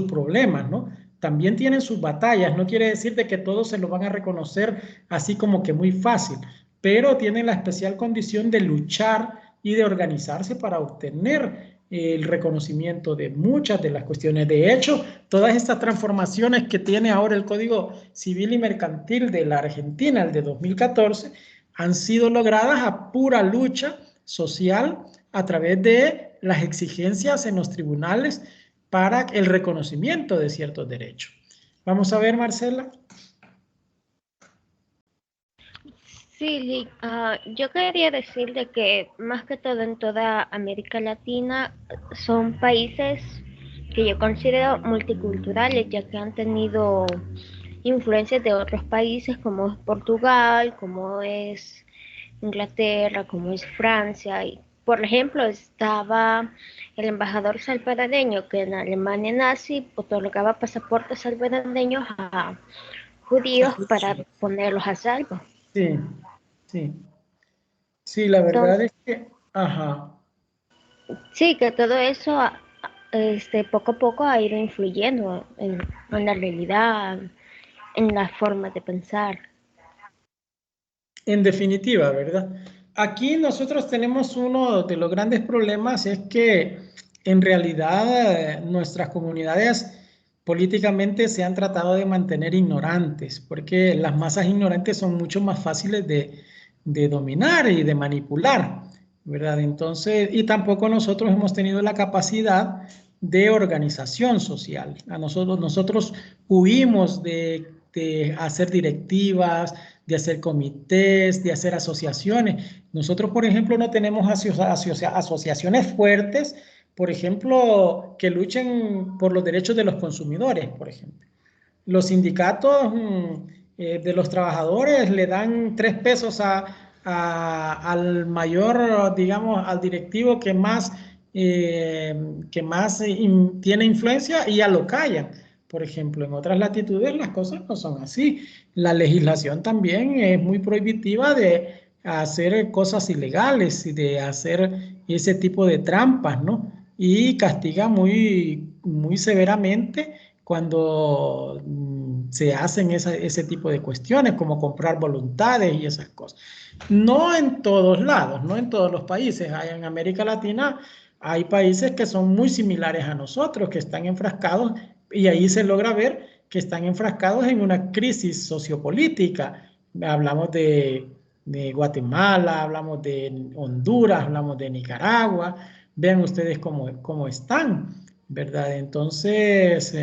problemas, ¿no? También tienen sus batallas. No quiere decir de que todos se lo van a reconocer así como que muy fácil, pero tienen la especial condición de luchar y de organizarse para obtener el reconocimiento de muchas de las cuestiones. De hecho, todas estas transformaciones que tiene ahora el Código Civil y Mercantil de la Argentina, el de 2014, han sido logradas a pura lucha social a través de las exigencias en los tribunales para el reconocimiento de ciertos derechos. Vamos a ver, Marcela. Sí, yo quería decirle que más que todo en toda América Latina son países que yo considero multiculturales, ya que han tenido influencias de otros países como es Portugal, como es Inglaterra, como es Francia. Y, por ejemplo, estaba el embajador salvadoreño que en Alemania nazi otorgaba pasaportes salvadoreños a judíos para ponerlos a salvo. Sí, sí. Sí, la verdad es que, ajá. Sí, que todo eso poco a poco ha ido influyendo en la realidad, en la forma de pensar. En definitiva, ¿verdad? Aquí nosotros tenemos uno de los grandes problemas, es que en realidad nuestras comunidades políticamente se han tratado de mantener ignorantes, porque las masas ignorantes son mucho más fáciles de dominar y de manipular, ¿verdad? Entonces, y tampoco nosotros hemos tenido la capacidad de organización social. Nosotros huimos de hacer directivas, de hacer comités, de hacer asociaciones. Nosotros, por ejemplo, no tenemos asociaciones fuertes, por ejemplo, que luchen por los derechos de los consumidores, por ejemplo. Los sindicatos de los trabajadores le dan 3 pesos al mayor, digamos, al directivo que más tiene influencia, y ya lo callan. Por ejemplo, en otras latitudes las cosas no son así. La legislación también es muy prohibitiva de hacer cosas ilegales y de hacer ese tipo de trampas, ¿no? Y castiga muy, muy severamente cuando se hacen ese tipo de cuestiones, como comprar voluntades y esas cosas. No en todos lados, no en todos los países. En América Latina hay países que son muy similares a nosotros, que están enfrascados, y ahí se logra ver que están enfrascados en una crisis sociopolítica. Hablamos de Guatemala, hablamos de Honduras, hablamos de Nicaragua. Vean ustedes cómo están, ¿verdad? Entonces,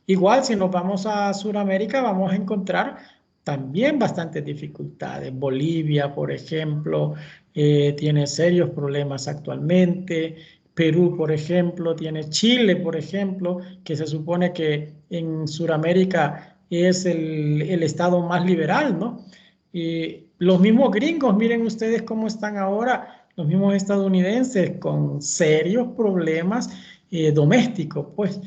igual si nos vamos a Sudamérica, vamos a encontrar también bastantes dificultades. Bolivia, por ejemplo, tiene serios problemas actualmente. Perú, por ejemplo, tiene Chile, por ejemplo, que se supone que en Sudamérica es el estado más liberal, ¿no? Y los mismos gringos, miren ustedes cómo están ahora, los mismos estadounidenses con serios problemas domésticos, pues,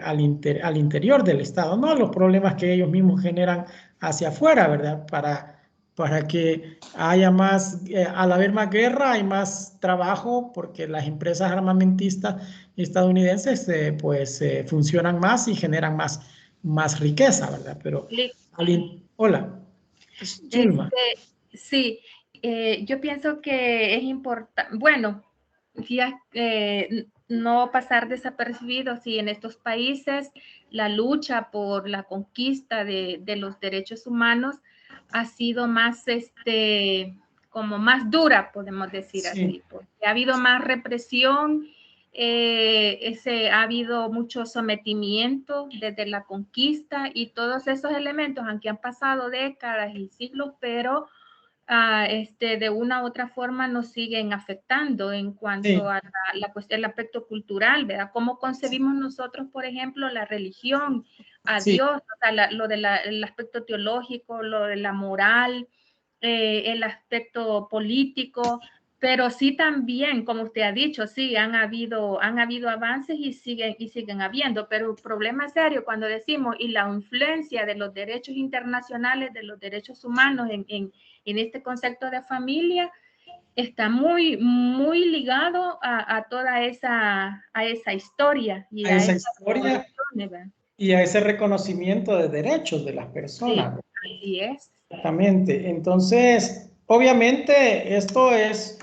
al interior del Estado, no los problemas que ellos mismos generan hacia afuera, ¿verdad? Para que haya más, al haber más guerra, hay más trabajo, porque las empresas armamentistas estadounidenses, pues, funcionan más y generan más riqueza, ¿verdad? Pero, hola, Zulma. Sí, yo pienso que es importante, bueno, ya, no pasar desapercibido si en estos países la lucha por la conquista de los derechos humanos ha sido más, como más dura, podemos decir Sí. así, porque ha habido más represión, ha habido mucho sometimiento desde la conquista y todos esos elementos, aunque han pasado décadas y siglos, pero de una u otra forma nos siguen afectando en cuanto a la cuestión, el aspecto cultural, ¿verdad? ¿Cómo concebimos nosotros, por ejemplo, la religión, a Dios, o sea, el aspecto teológico, lo de la moral, el aspecto político, pero sí también, como usted ha dicho, sí, han habido avances y siguen habiendo, pero el problema serio cuando decimos, y la influencia de los derechos internacionales, de los derechos humanos en este concepto de familia, está muy, muy ligado a toda esa historia y a esa historia y a ese reconocimiento de derechos de las personas. Sí, así es. Exactamente. Entonces, obviamente, esto es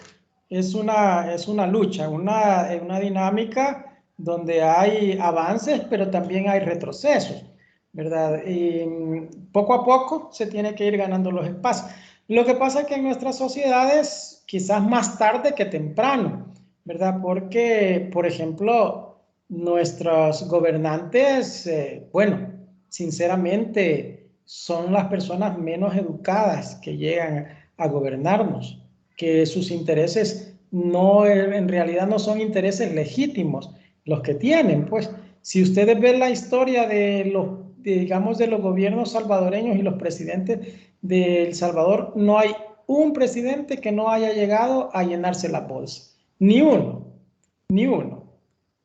una lucha, una dinámica donde hay avances, pero también hay retrocesos, ¿verdad? Y poco a poco se tiene que ir ganando los espacios. Lo que pasa es que en nuestras sociedades, quizás más tarde que temprano, ¿verdad? Porque, por ejemplo, nuestros gobernantes, bueno, sinceramente, son las personas menos educadas que llegan a gobernarnos, que sus intereses no, en realidad no son intereses legítimos los que tienen. Pues, si ustedes ven la historia digamos, de los gobiernos salvadoreños y los presidentes de El Salvador, no hay un presidente que no haya llegado a llenarse la bolsa. Ni uno,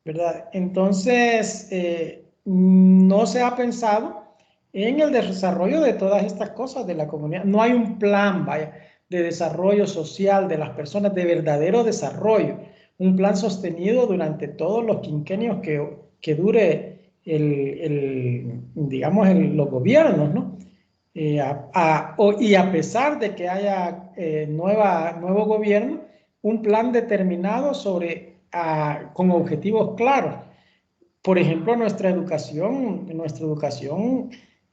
¿verdad? Entonces, no se ha pensado en el desarrollo de todas estas cosas de la comunidad. No hay un plan, vaya, de desarrollo social de las personas, de verdadero desarrollo, un plan sostenido durante todos los quinquenios que dure digamos, los gobiernos, ¿no? Y a pesar de que haya nuevo gobierno, un plan determinado con objetivos claros. Por ejemplo, nuestra educación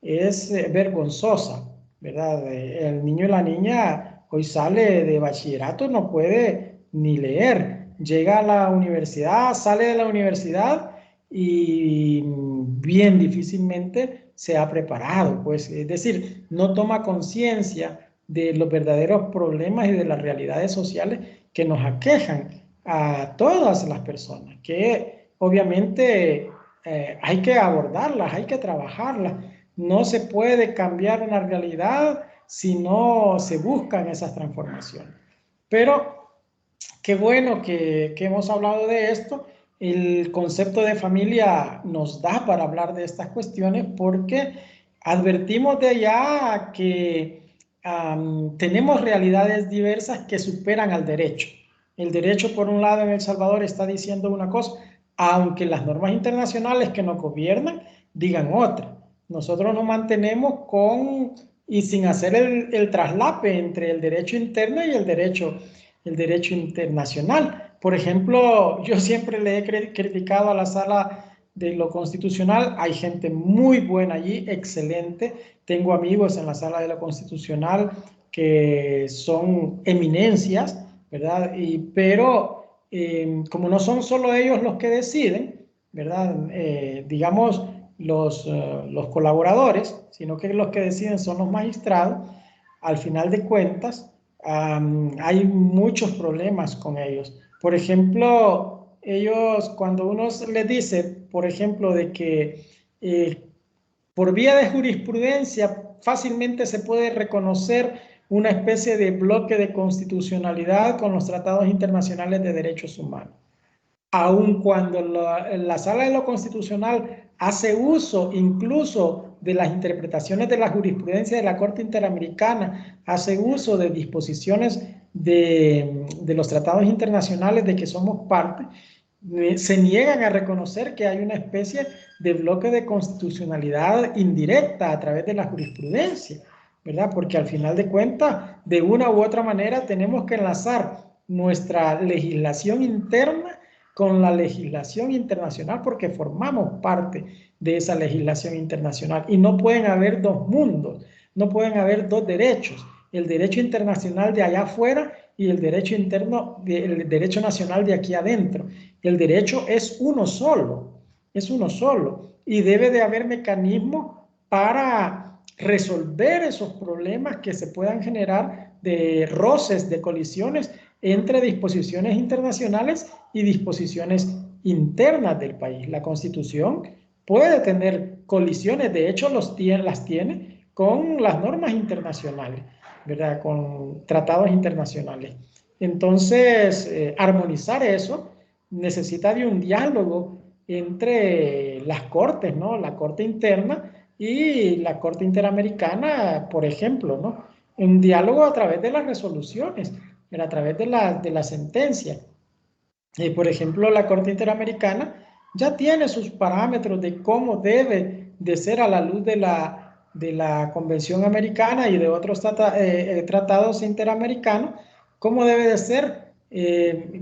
es vergonzosa, ¿verdad? El niño y la niña hoy sale de bachillerato, no puede ni leer. Llega a la universidad, sale de la universidad y bien difícilmente se ha preparado, pues, es decir, no toma conciencia de los verdaderos problemas y de las realidades sociales que nos aquejan a todas las personas, que obviamente hay que abordarlas, hay que trabajarlas. No se puede cambiar una realidad si no se buscan esas transformaciones. Pero qué bueno que hemos hablado de esto. El concepto de familia nos da para hablar de estas cuestiones porque advertimos de ya que tenemos realidades diversas que superan al derecho. El derecho, por un lado, en El Salvador está diciendo una cosa, aunque las normas internacionales que nos gobiernan digan otra. nosotros nos mantenemos con y sin hacer el traslape entre el derecho interno y el derecho internacional. Por ejemplo, yo siempre le he criticado a la Sala de lo Constitucional, hay gente muy buena allí, excelente. Tengo amigos en la Sala de lo Constitucional que son eminencias, ¿verdad? Pero como no son solo ellos los que deciden, ¿verdad? Digamos, los colaboradores, sino que los que deciden son los magistrados, al final de cuentas, hay muchos problemas con ellos. Por ejemplo, ellos, cuando uno les dice, por ejemplo, de que por vía de jurisprudencia fácilmente se puede reconocer una especie de bloque de constitucionalidad con los tratados internacionales de derechos humanos. Aun cuando la Sala de lo Constitucional hace uso incluso de las interpretaciones de la jurisprudencia de la Corte Interamericana, hace uso de disposiciones de los tratados internacionales de que somos parte, se niegan a reconocer que hay una especie de bloque de constitucionalidad indirecta a través de la jurisprudencia, ¿verdad? Porque al final de cuentas, de una u otra manera, tenemos que enlazar nuestra legislación interna con la legislación internacional porque formamos parte de esa legislación internacional y no pueden haber dos mundos, no pueden haber dos derechos, el derecho internacional de allá afuera y el derecho interno, el derecho nacional de aquí adentro. El derecho es uno solo y debe de haber mecanismos para resolver esos problemas que se puedan generar de roces, de colisiones entre disposiciones internacionales y disposiciones internas del país. La Constitución puede tener colisiones, de hecho las tiene con las normas internacionales, ¿verdad? Con tratados internacionales. Entonces, armonizar eso necesita de un diálogo entre las cortes, ¿no? La Corte Interna y la Corte Interamericana, por ejemplo, ¿no? Un diálogo a través de las resoluciones, a través de la sentencia. Por ejemplo, la Corte Interamericana ya tiene sus parámetros de cómo debe de ser a la luz de la Convención Americana y de otros tratados interamericanos, cómo debe de ser,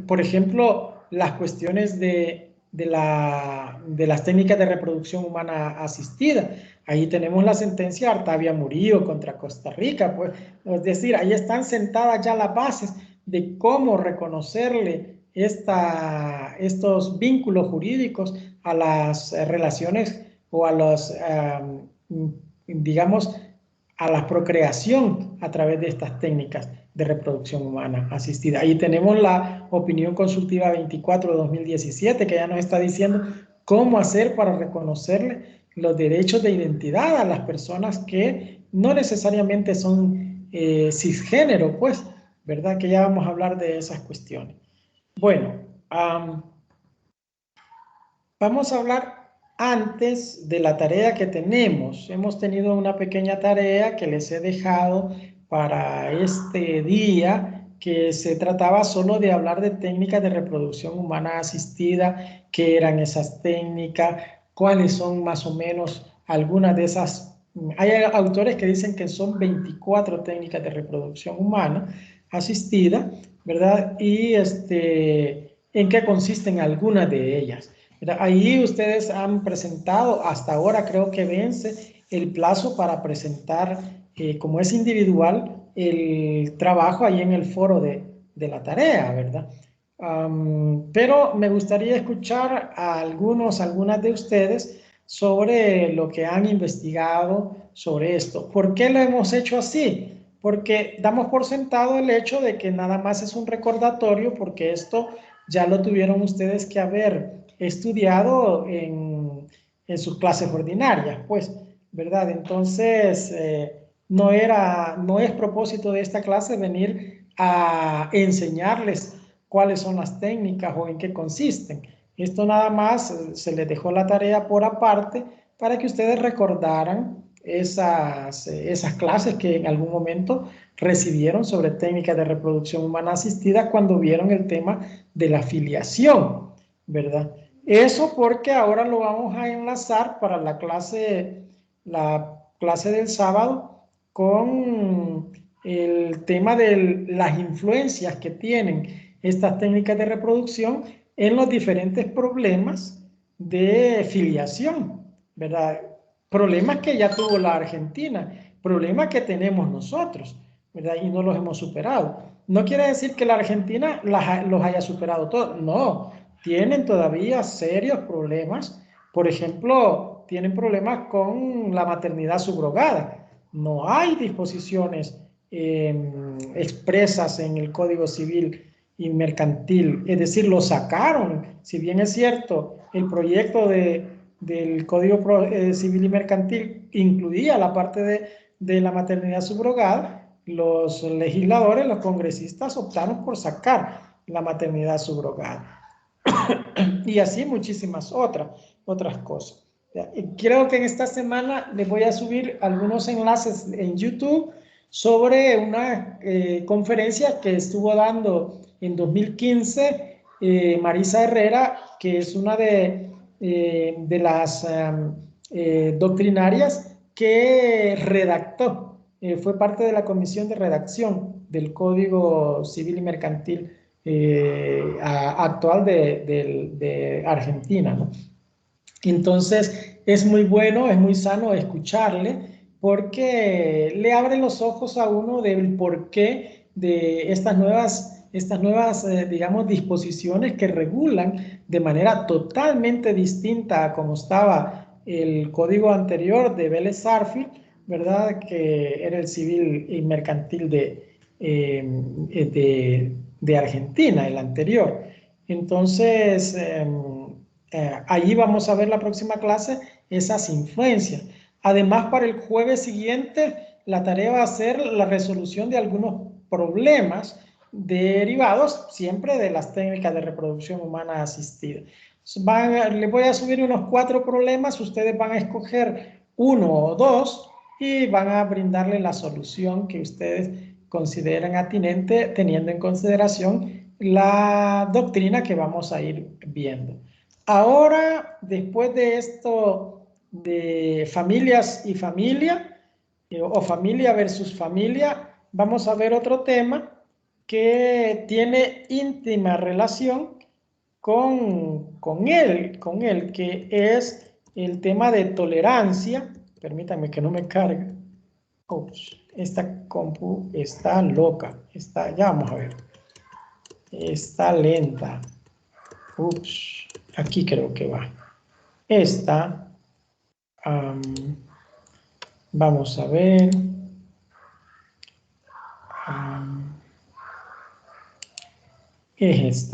por ejemplo, las cuestiones de las técnicas de reproducción humana asistida. Ahí tenemos la sentencia Artavia Murillo contra Costa Rica, pues, es decir, ahí están sentadas ya las bases de cómo reconocerle estos vínculos jurídicos a las relaciones o a los, digamos, a la procreación a través de estas técnicas de reproducción humana asistida. Ahí tenemos la opinión consultiva 24/2017 que ya nos está diciendo cómo hacer para reconocerle los derechos de identidad a las personas que no necesariamente son cisgénero, pues, ¿verdad? Que ya vamos a hablar de esas cuestiones. Bueno, vamos a hablar antes de la tarea que tenemos. Hemos tenido una pequeña tarea que les he dejado para este día, que se trataba solo de hablar de técnicas de reproducción humana asistida, qué eran esas técnicas, cuáles son más o menos algunas de esas. Hay autores que dicen que son 24 técnicas de reproducción humana asistida, ¿verdad? Y en qué consisten algunas de ellas. Ahí ustedes han presentado, hasta ahora creo que vence el plazo para presentar, como es individual, el trabajo ahí en el foro de la tarea, ¿verdad? Pero me gustaría escuchar a algunas de ustedes sobre lo que han investigado sobre esto. ¿Por qué lo hemos hecho así? Porque damos por sentado el hecho de que nada más es un recordatorio, porque esto ya lo tuvieron ustedes que haber estudiado en sus clases ordinarias, pues, ¿verdad? Entonces, no es propósito de esta clase venir a enseñarles cuáles son las técnicas o en qué consisten. Esto nada más se les dejó la tarea por aparte para que ustedes recordaran esas clases que en algún momento recibieron sobre técnicas de reproducción humana asistida cuando vieron el tema de la filiación, ¿verdad? Eso porque ahora lo vamos a enlazar para la clase la clase del sábado con el tema de las influencias que tienen estas técnicas de reproducción en los diferentes problemas de filiación, ¿verdad? Problemas que ya tuvo la Argentina, problemas que tenemos nosotros, ¿verdad? Y no los hemos superado. No quiere decir que la Argentina los haya superado todos, no, tienen todavía serios problemas. Por ejemplo, tienen problemas con la maternidad subrogada. No hay disposiciones expresas en el Código Civil y Mercantil, es decir, lo sacaron. Si bien es cierto, el proyecto del Código Civil y Mercantil incluía la parte de la maternidad subrogada, los legisladores, los congresistas optaron por sacar la maternidad subrogada. Y así muchísimas otras cosas. Creo que en esta semana les voy a subir algunos enlaces en YouTube sobre una conferencia que estuvo dando en 2015 Marisa Herrera, que es una de las doctrinarias que redactó, fue parte de la comisión de redacción del Código Civil y Mercantil actual de Argentina, ¿no? Entonces es muy bueno, es muy sano escucharle porque le abre los ojos a uno del porqué de estas nuevas digamos, disposiciones que regulan de manera totalmente distinta a como estaba el código anterior de Vélez-Sarsfield, ¿verdad? Que era el civil y mercantil de Argentina, el anterior. Entonces, allí vamos a ver la próxima clase esas influencias. Además, para el jueves siguiente, la tarea va a ser la resolución de algunos problemas derivados siempre de las técnicas de reproducción humana asistida. Les voy a subir unos 4 problemas, ustedes van a escoger 1 o 2 y van a brindarle la solución que ustedes consideren atinente, teniendo en consideración la doctrina que vamos a ir viendo. Ahora, después de esto de familias y familia, o familia versus familia, vamos a ver otro tema que tiene íntima relación con él, que es el tema de tolerancia. Permítanme que no me cargue. Ups, esta compu está loca. Ya vamos a ver. Está lenta. Ups, aquí creo que va. Esta, vamos a ver. Es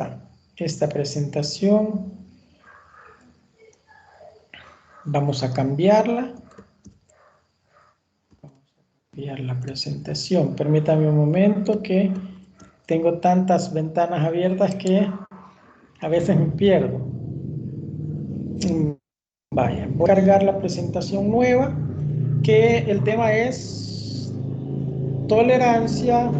esta presentación. Vamos a cambiarla. Vamos a cambiar la presentación. Permítame un momento que tengo tantas ventanas abiertas que a veces me pierdo. Vaya, voy a cargar la presentación nueva, que el tema es tolerancia.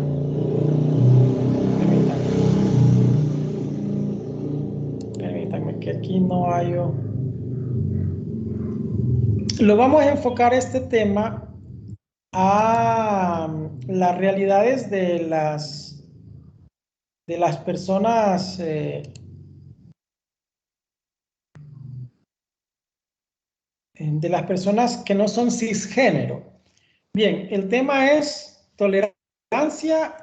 Permítanme que aquí no hay. Lo vamos a enfocar este tema a las realidades de las personas que no son cisgénero. Bien, el tema es tolerancia,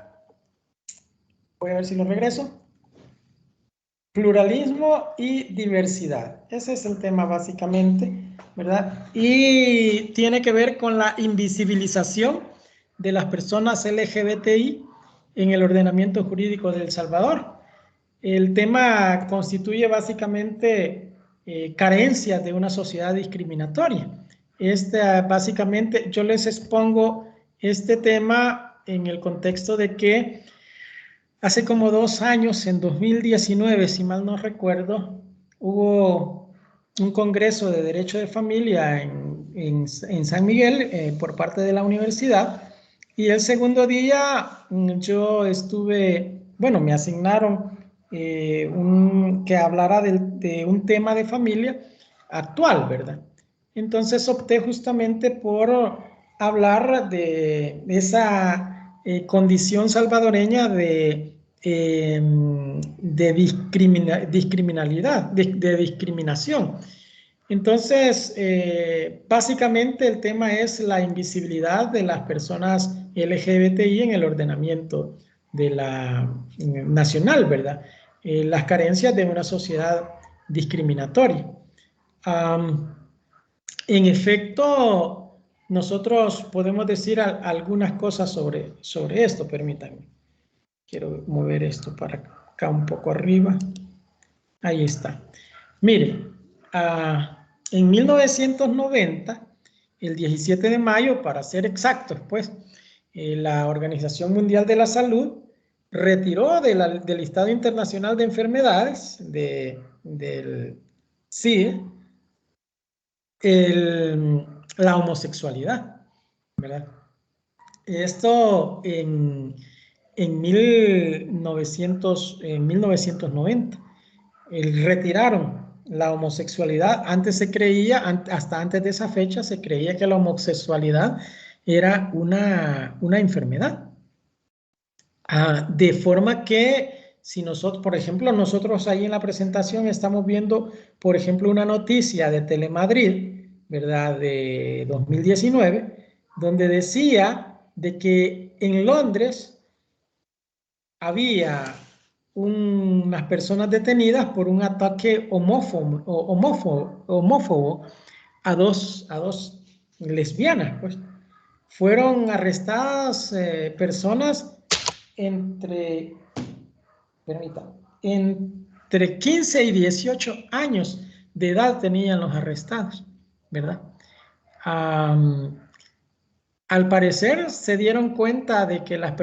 voy a ver si lo regreso, pluralismo y diversidad. Ese es el tema básicamente, ¿verdad? Y tiene que ver con la invisibilización de las personas LGBTI en el ordenamiento jurídico de El Salvador. El tema constituye básicamente carencias de una sociedad discriminatoria. Básicamente yo les expongo este tema en el contexto de que hace como 2 años, en 2019, si mal no recuerdo, hubo un congreso de Derecho de Familia en San Miguel por parte de la universidad, y el segundo día yo estuve, bueno, me asignaron que hablara de un tema de familia actual, ¿verdad? entonces opté justamente por hablar de esa condición salvadoreña de discriminación. Entonces, básicamente el tema es la invisibilidad de las personas LGBTI en el ordenamiento de la nacional, ¿verdad? Las carencias de una sociedad discriminatoria. En efecto, nosotros podemos decir algunas cosas sobre esto, permítanme. Quiero mover esto para acá un poco arriba. Ahí está. Miren, en 1990, el 17 de mayo, para ser exactos, pues, la Organización Mundial de la Salud retiró del listado internacional de enfermedades del CIE la homosexualidad, ¿verdad? Esto en 1990. Retiraron la homosexualidad. Antes se creía, hasta antes de esa fecha, se creía que la homosexualidad era una enfermedad. De forma que si nosotros, por ejemplo, nosotros ahí en la presentación estamos viendo, por ejemplo, una noticia de Telemadrid, ¿verdad? De 2019, donde decía de que en Londres había unas personas detenidas por un ataque homófobo a dos lesbianas, pues. Fueron arrestadas personas entre 15 y 18 años de edad tenían los arrestados, ¿verdad? Al parecer se dieron cuenta de que las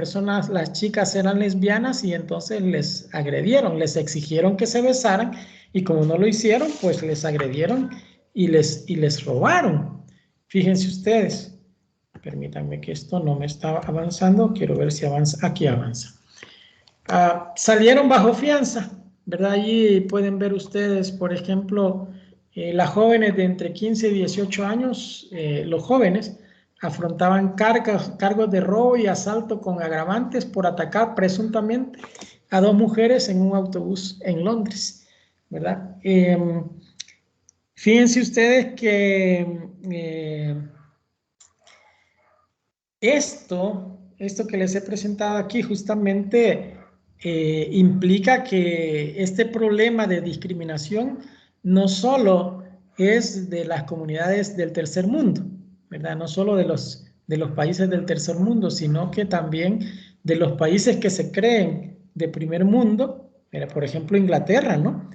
chicas eran lesbianas y entonces les agredieron, les exigieron que se besaran y como no lo hicieron, pues les agredieron y les robaron. Fíjense ustedes. Permítanme que esto no me está avanzando. Quiero ver si avanza. Aquí avanza. Salieron bajo fianza, ¿verdad? Allí pueden ver ustedes, por ejemplo, las jóvenes de entre 15 y 18 años, los jóvenes, afrontaban cargos de robo y asalto con agravantes por atacar presuntamente a dos mujeres en un autobús en Londres, ¿verdad? Fíjense ustedes que esto que les he presentado aquí justamente implica que este problema de discriminación no solo es de las comunidades del tercer mundo, ¿verdad? No solo de los países del tercer mundo, sino que también de los países que se creen de primer mundo, por ejemplo Inglaterra, ¿no?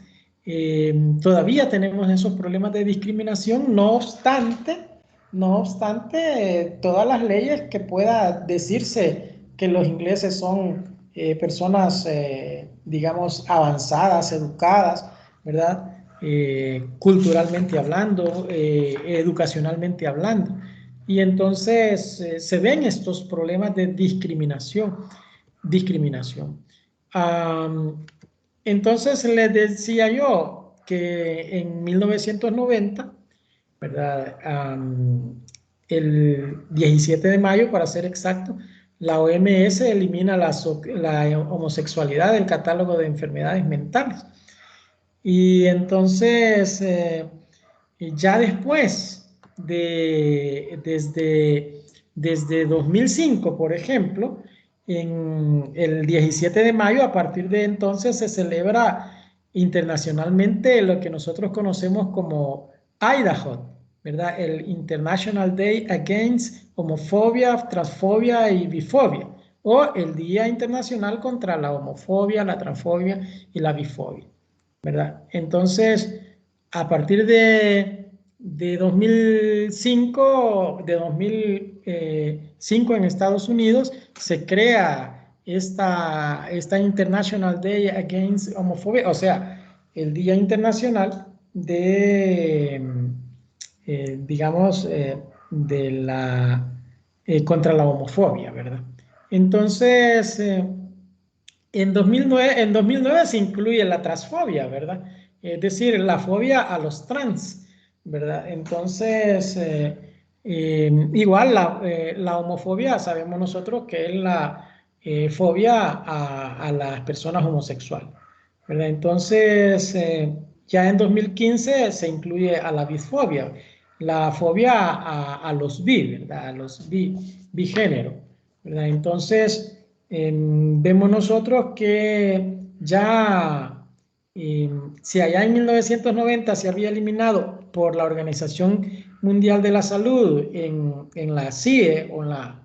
Todavía tenemos esos problemas de discriminación, no obstante, todas las leyes que pueda decirse que los ingleses son personas, digamos, avanzadas, educadas, ¿verdad? Culturalmente hablando, educacionalmente hablando. Y entonces se ven estos problemas de discriminación. Entonces les decía yo que en 1990, ¿verdad? El 17 de mayo, para ser exacto, la OMS elimina la homosexualidad del catálogo de enfermedades mentales. Y entonces, ya después, desde 2005, por ejemplo, en el 17 de mayo, a partir de entonces, se celebra internacionalmente lo que nosotros conocemos como Idaho, ¿verdad? El International Day Against Homofobia, Transfobia y Bifobia, o el Día Internacional contra la Homofobia, la Transfobia y la Bifobia, ¿verdad? Entonces, a partir de 2005 en Estados Unidos, se crea esta International Day Against Homophobia, o sea, el Día Internacional digamos, contra la homofobia, ¿verdad? Entonces, en 2009 se incluye la transfobia, ¿verdad? Es decir, la fobia a los trans, ¿verdad? Entonces, igual la homofobia, sabemos nosotros que es la fobia a las personas homosexuales, ¿verdad? Entonces, ya en 2015 se incluye a la bisfobia, la fobia a los bi, ¿verdad? A los bigénero, ¿verdad? Entonces, vemos nosotros que ya... si allá en 1990 se había eliminado por la Organización Mundial de la Salud en la CIE o en la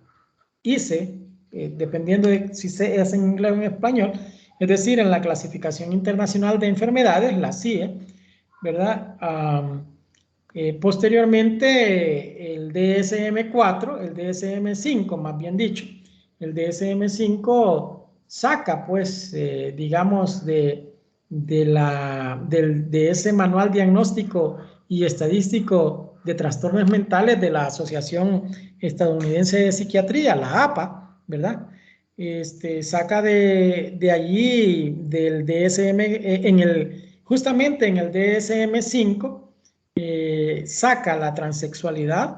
ICE, dependiendo de si se es en inglés o en español, es decir, en la Clasificación Internacional de Enfermedades, la CIE, ¿verdad? Posteriormente, el DSM-4, el DSM-5, más bien dicho, el DSM-5 saca, pues, digamos, de ese manual diagnóstico y estadístico de trastornos mentales de la Asociación Estadounidense de Psiquiatría, la APA, ¿verdad? Saca de allí, del DSM, justamente en el DSM-5, saca la transexualidad,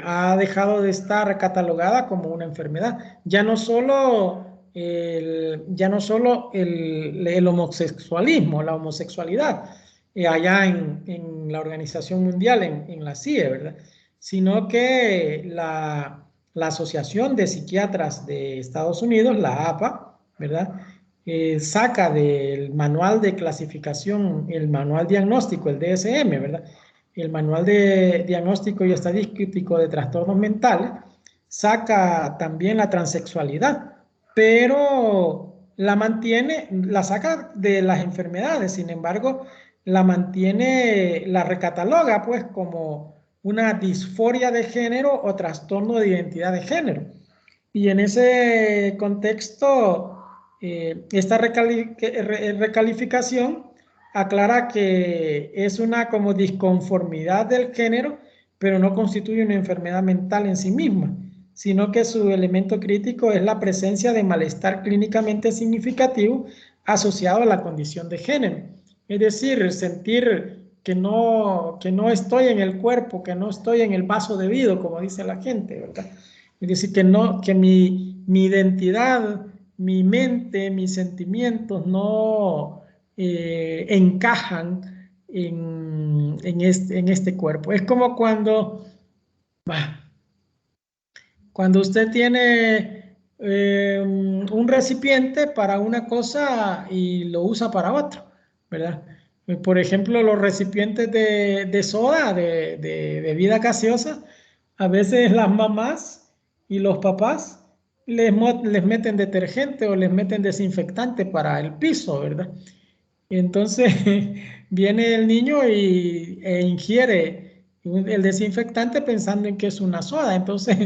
ha dejado de estar catalogada como una enfermedad. Ya no solo el homosexualismo, la homosexualidad, allá en la Organización Mundial, en la CIE, ¿verdad? Sino que la Asociación de Psiquiatras de Estados Unidos, la APA, ¿verdad? Saca del manual de clasificación, el manual diagnóstico, el DSM, ¿verdad? El manual de diagnóstico y estadístico de trastornos mentales, saca también la transexualidad, pero la mantiene, la saca de las enfermedades, sin embargo, la mantiene, la recataloga pues como una disforia de género o trastorno de identidad de género. Y en ese contexto, esta recalificación aclara que es una como disconformidad del género, pero no constituye una enfermedad mental en sí misma, sino que su elemento crítico es la presencia de malestar clínicamente significativo asociado a la condición de género. Es decir, sentir que no estoy en el cuerpo, que no estoy en el vaso debido, como dice la gente, ¿verdad? Es decir, que mi identidad, mi mente, mis sentimientos no encajan en este cuerpo. Es como cuando usted tiene un recipiente para una cosa y lo usa para otro, ¿verdad? Por ejemplo, los recipientes de soda, de bebida gaseosa, a veces las mamás y los papás les meten detergente o les meten desinfectante para el piso, ¿verdad? Y entonces viene el niño e ingiere el desinfectante pensando en que es una soda. Entonces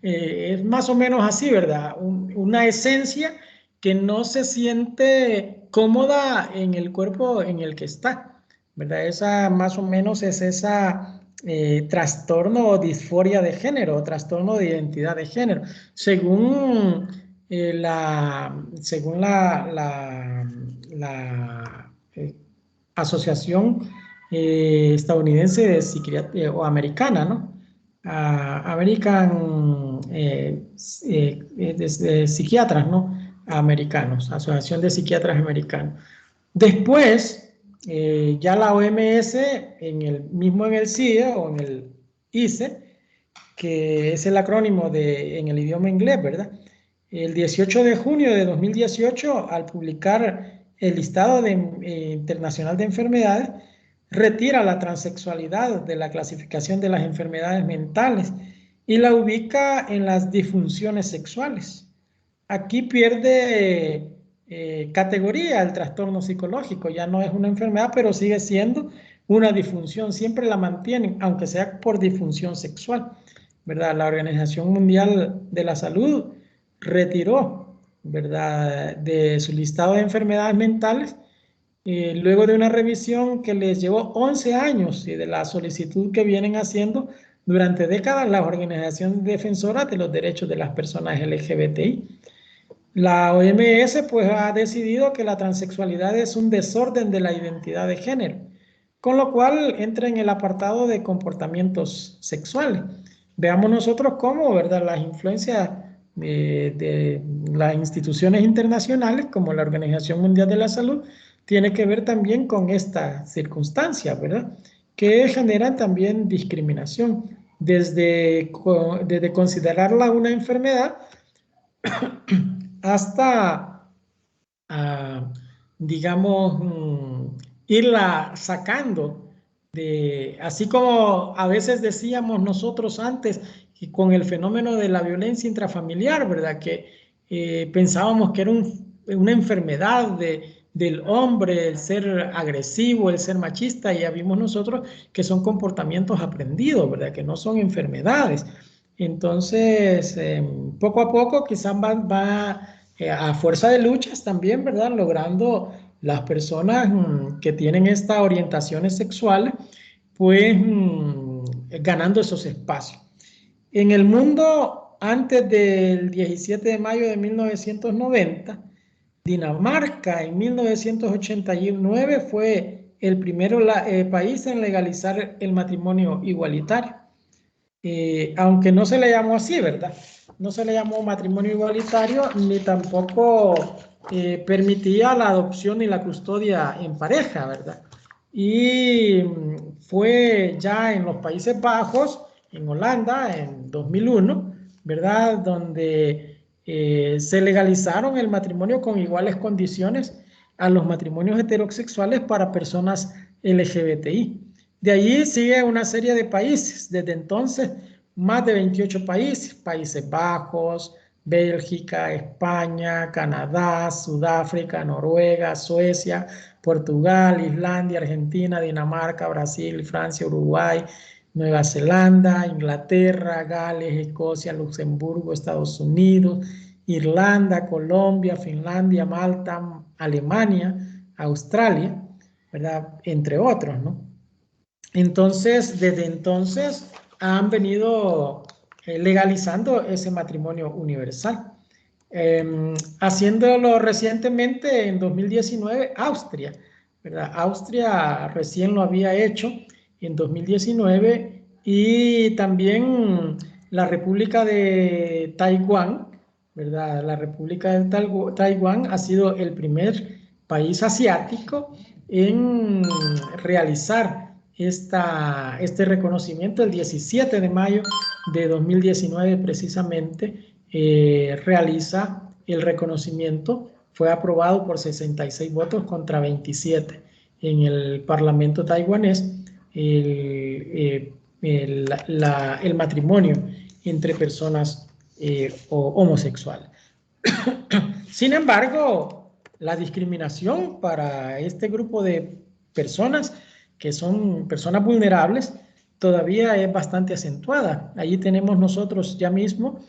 es más o menos así, ¿verdad? Una esencia que no se siente cómoda en el cuerpo en el que está, ¿verdad? Esa más o menos es esa trastorno o disforia de género, trastorno de identidad de género, según la Asociación Estadounidense de Psiquiatría o americana, ¿no? American de psiquiatras, ¿no? Americanos, Asociación de Psiquiatras Americanos. Después, ya la OMS, en el CIE o en el ICE, que es el acrónimo en el idioma inglés, ¿verdad? El 18 de junio de 2018, al publicar el listado internacional de enfermedades, retira la transexualidad de la clasificación de las enfermedades mentales y la ubica en las disfunciones sexuales. Aquí pierde categoría el trastorno psicológico, ya no es una enfermedad, pero sigue siendo una disfunción, siempre la mantienen, aunque sea por disfunción sexual, ¿verdad? La Organización Mundial de la Salud retiró, ¿verdad?, de su listado de enfermedades mentales, luego de una revisión que les llevó 11 años y de la solicitud que vienen haciendo durante décadas las organizaciones defensoras de los derechos de las personas LGBTI. La OMS pues ha decidido que la transexualidad es un desorden de la identidad de género, con lo cual entra en el apartado de comportamientos sexuales. Veamos nosotros cómo, ¿verdad?, las influencias de las instituciones internacionales, como la Organización Mundial de la Salud, tiene que ver también con esta circunstancia, ¿verdad?, que generan también discriminación, desde considerarla una enfermedad hasta, digamos, irla sacando, así como a veces decíamos nosotros antes, que con el fenómeno de la violencia intrafamiliar, ¿verdad?, que pensábamos que era una enfermedad del hombre, el ser agresivo, el ser machista, y ya vimos nosotros que son comportamientos aprendidos, ¿verdad?, que no son enfermedades. Entonces, poco a poco quizás va a fuerza de luchas también, ¿verdad?, logrando las personas que tienen estas orientaciones sexuales, pues ganando esos espacios. En el mundo, antes del 17 de mayo de 1990, Dinamarca en 1989 fue el primer país en legalizar el matrimonio igualitario. Aunque no se le llamó así, ¿verdad? No se le llamó matrimonio igualitario, ni tampoco permitía la adopción y la custodia en pareja, ¿verdad? Y fue ya en los Países Bajos, en Holanda, en 2001, ¿verdad?, donde se legalizaron el matrimonio con iguales condiciones a los matrimonios heterosexuales para personas LGBTI. De allí sigue una serie de países. Desde entonces, más de 28 países, Países Bajos, Bélgica, España, Canadá, Sudáfrica, Noruega, Suecia, Portugal, Islandia, Argentina, Dinamarca, Brasil, Francia, Uruguay, Nueva Zelanda, Inglaterra, Gales, Escocia, Luxemburgo, Estados Unidos, Irlanda, Colombia, Finlandia, Malta, Alemania, Australia, ¿verdad?, entre otros, ¿no? Entonces, desde entonces han venido legalizando ese matrimonio universal. Haciéndolo recientemente, en 2019, Austria, ¿verdad? Austria recién lo había hecho en 2019, y también la República de Taiwán, ¿verdad? La República de Taiwán ha sido el primer país asiático en realizar este reconocimiento. El 17 de mayo de 2019 precisamente realiza el reconocimiento. Fue aprobado por 66 votos contra 27 en el Parlamento taiwanés el matrimonio entre personas homosexuales. Sin embargo, la discriminación para este grupo de personas, que son personas vulnerables, todavía es bastante acentuada. Allí tenemos nosotros ya mismo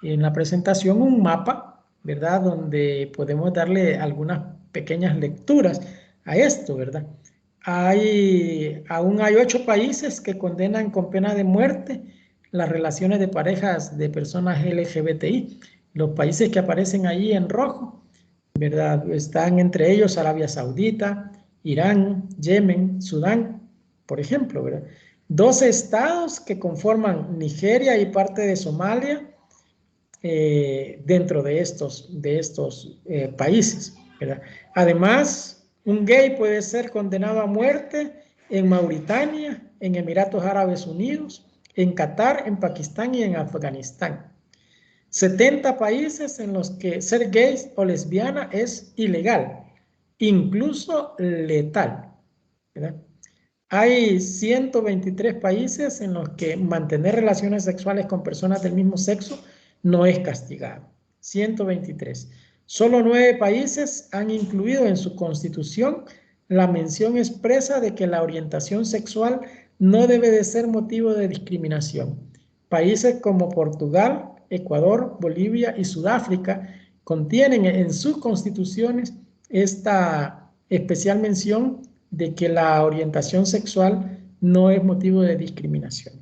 en la presentación un mapa, ¿verdad?, donde podemos darle algunas pequeñas lecturas a esto, ¿verdad? Aún hay 8 países que condenan con pena de muerte las relaciones de parejas de personas LGBTI. Los países que aparecen allí en rojo, ¿verdad?, están entre ellos Arabia Saudita, Irán, Yemen, Sudán, por ejemplo, ¿verdad? 12 estados que conforman Nigeria y parte de Somalia dentro de estos países, ¿verdad? Además, un gay puede ser condenado a muerte en Mauritania, en Emiratos Árabes Unidos, en Qatar, en Pakistán y en Afganistán. 70 países en los que ser gay o lesbiana es ilegal, incluso letal, ¿verdad? Hay 123 países en los que mantener relaciones sexuales con personas del mismo sexo no es castigado. 123. Solo 9 países han incluido en su constitución la mención expresa de que la orientación sexual no debe de ser motivo de discriminación. Países como Portugal, Ecuador, Bolivia y Sudáfrica contienen en sus constituciones esta especial mención de que la orientación sexual no es motivo de discriminación.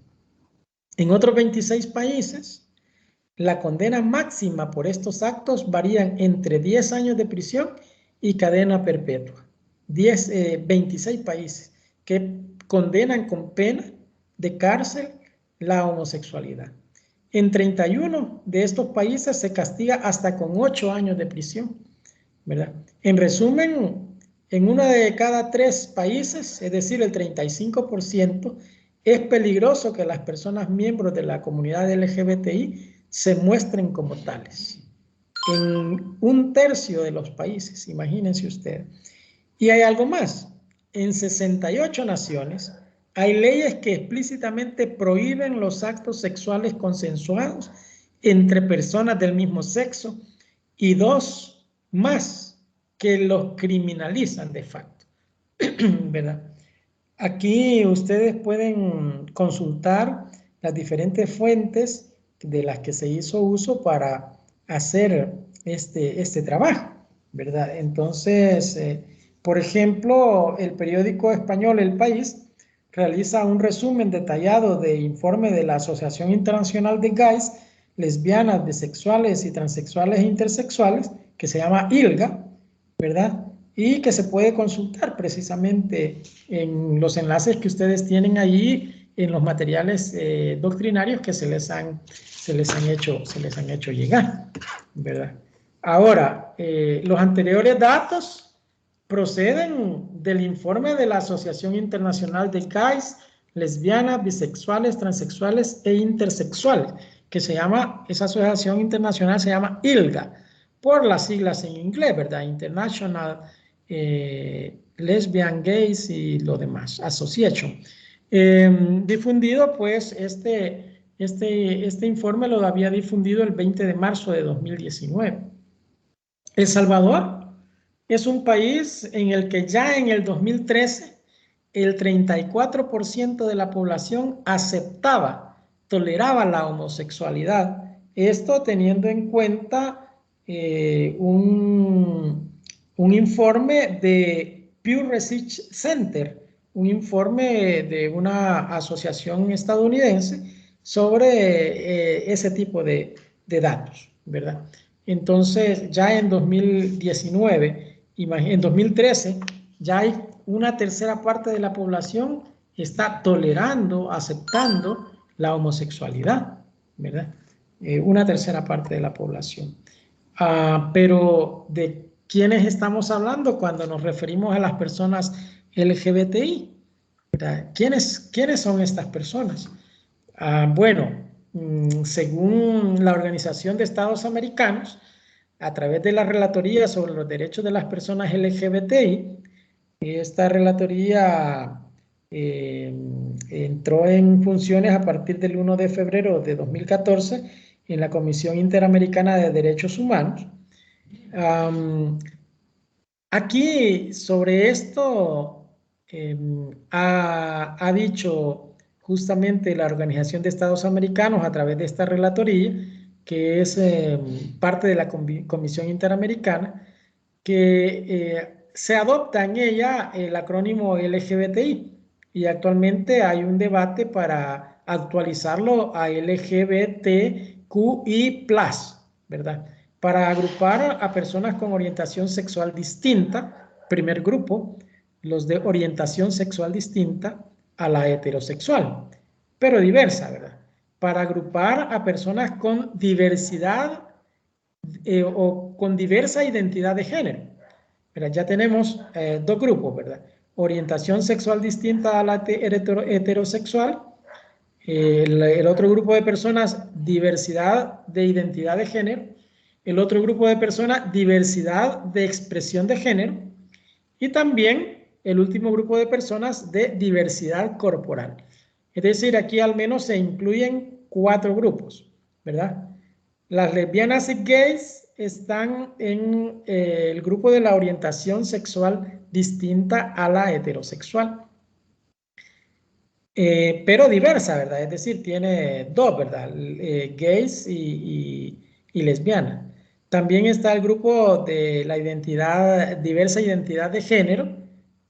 En otros 26 países, la condena máxima por estos actos varían entre 10 años de prisión y cadena perpetua. 26 países que condenan con pena de cárcel la homosexualidad. En 31 de estos países se castiga hasta con 8 años de prisión, ¿verdad? En resumen, en 1 de cada 3 países, es decir, el 35%, es peligroso que las personas miembros de la comunidad LGBTI se muestren como tales. En 1/3 de los países, imagínense ustedes. Y hay algo más. En 68 naciones hay leyes que explícitamente prohíben los actos sexuales consensuados entre personas del mismo sexo y 2 más que los criminalizan de facto, ¿verdad? Aquí ustedes pueden consultar las diferentes fuentes de las que se hizo uso para hacer este trabajo, ¿verdad? Entonces, por ejemplo, el periódico español El País realiza un resumen detallado de informe de la Asociación Internacional de Gays, Lesbianas, Bisexuales y Transexuales e Intersexuales, que se llama ILGA, ¿verdad? Y que se puede consultar precisamente en los enlaces que ustedes tienen allí, en los materiales doctrinarios que se les han hecho llegar, ¿verdad? Ahora, los anteriores datos proceden del informe de la Asociación Internacional de Gays, Lesbianas, Bisexuales, Transexuales e Intersexuales, que se llama, esa asociación internacional se llama ILGA, por las siglas en inglés, ¿verdad? International Lesbian, Gays y lo demás, Association. Difundido, pues, este informe lo había difundido el 20 de marzo de 2019. El Salvador es un país en el que ya en el 2013 el 34% de la población aceptaba, toleraba la homosexualidad. Esto teniendo en cuenta un informe de Pew Research Center, un informe de una asociación estadounidense sobre ese tipo de datos, ¿verdad? Entonces, ya en 2019, en 2013, ya hay 1/3 parte de la población que está tolerando, aceptando la homosexualidad, ¿verdad? 1/3 parte de la población. Pero ¿de quiénes estamos hablando cuando nos referimos a las personas LGBTI? ¿Verdad? ¿Quiénes son estas personas? Bueno, según la Organización de Estados Americanos, a través de la Relatoría sobre los Derechos de las Personas LGBTI, esta relatoría entró en funciones a partir del 1 de febrero de 2014 en la Comisión Interamericana de Derechos Humanos. Aquí sobre esto ha dicho justamente la Organización de Estados Americanos a través de esta relatoría, que es parte de la Comisión Interamericana, que se adopta en ella el acrónimo LGBTI y actualmente hay un debate para actualizarlo a LGBTQI+, ¿verdad? Para agrupar a personas con orientación sexual distinta, primer grupo, los de orientación sexual distinta a la heterosexual, pero diversa, ¿verdad? Para agrupar a personas con diversidad o con diversa identidad de género. ¿Verdad? Ya tenemos 2 grupos, ¿verdad? Orientación sexual distinta a la heterosexual. El otro grupo de personas, diversidad de identidad de género. El otro grupo de personas, diversidad de expresión de género. Y también el último grupo de personas de diversidad corporal. Es decir, aquí al menos se incluyen 4 grupos, ¿verdad? Las lesbianas y gays están en el grupo de la orientación sexual distinta a la heterosexual. Pero diversa, ¿verdad? Es decir, tiene 2, ¿verdad? Gays y lesbiana. También está el grupo de la diversa identidad de género,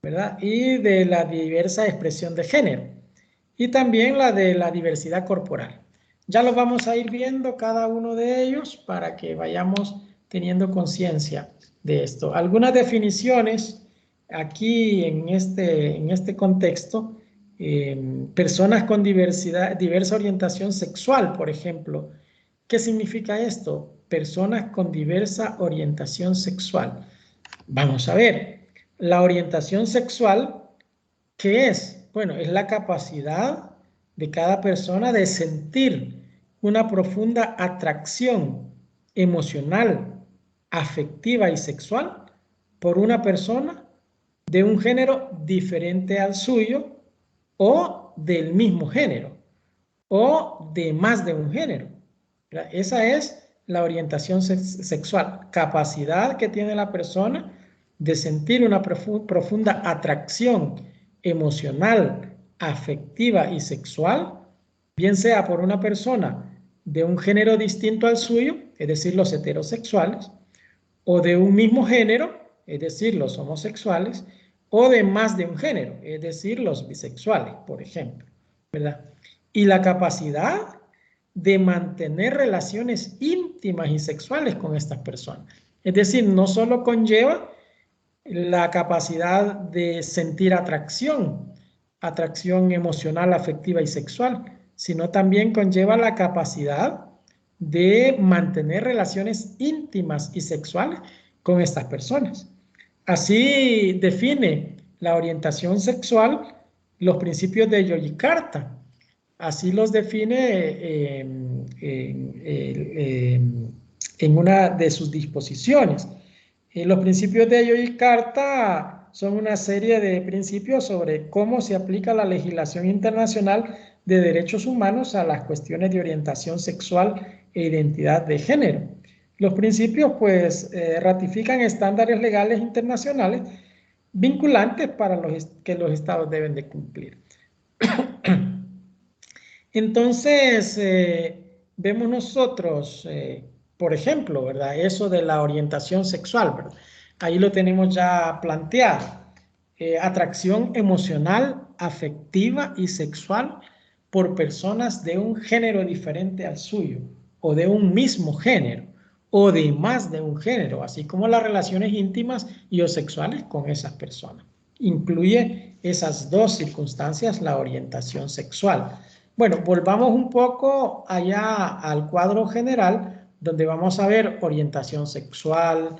¿verdad? Y de la diversa expresión de género. Y también la de la diversidad corporal. Ya lo vamos a ir viendo cada uno de ellos para que vayamos teniendo conciencia de esto. Algunas definiciones aquí en este contexto, personas con diversa orientación sexual, por ejemplo. ¿Qué significa esto? Personas con diversa orientación sexual. Vamos a ver, la orientación sexual, ¿qué es? Bueno, es la capacidad de cada persona de sentir una profunda atracción emocional, afectiva y sexual por una persona de un género diferente al suyo o del mismo género o de más de un género. Esa es la orientación sexual, capacidad que tiene la persona de sentir una profunda atracción emocional, afectiva y sexual, bien sea por una persona de un género distinto al suyo, es decir, los heterosexuales, o de un mismo género, es decir, los homosexuales, o de más de un género, es decir, los bisexuales, por ejemplo, ¿verdad? Y la capacidad de mantener relaciones íntimas y sexuales con estas personas. Es decir, no solo conlleva la capacidad de sentir atracción emocional, afectiva y sexual, sino también conlleva la capacidad de mantener relaciones íntimas y sexuales con estas personas. Así define la orientación sexual los principios de Yogyakarta. Así los define en una de sus disposiciones. Los principios de Yogyakarta son una serie de principios sobre cómo se aplica la legislación internacional de derechos humanos a las cuestiones de orientación sexual e identidad de género. Los principios, pues, ratifican estándares legales internacionales vinculantes para que los estados deben de cumplir. Entonces, vemos nosotros, por ejemplo, ¿verdad? Eso de la orientación sexual, ¿verdad? Ahí lo tenemos ya planteado. Atracción emocional, afectiva y sexual por personas de un género diferente al suyo, o de un mismo género, o de más de un género, así como las relaciones íntimas y o sexuales con esas personas. Incluye esas dos circunstancias la orientación sexual. Bueno, volvamos un poco allá al cuadro general, donde vamos a ver orientación sexual,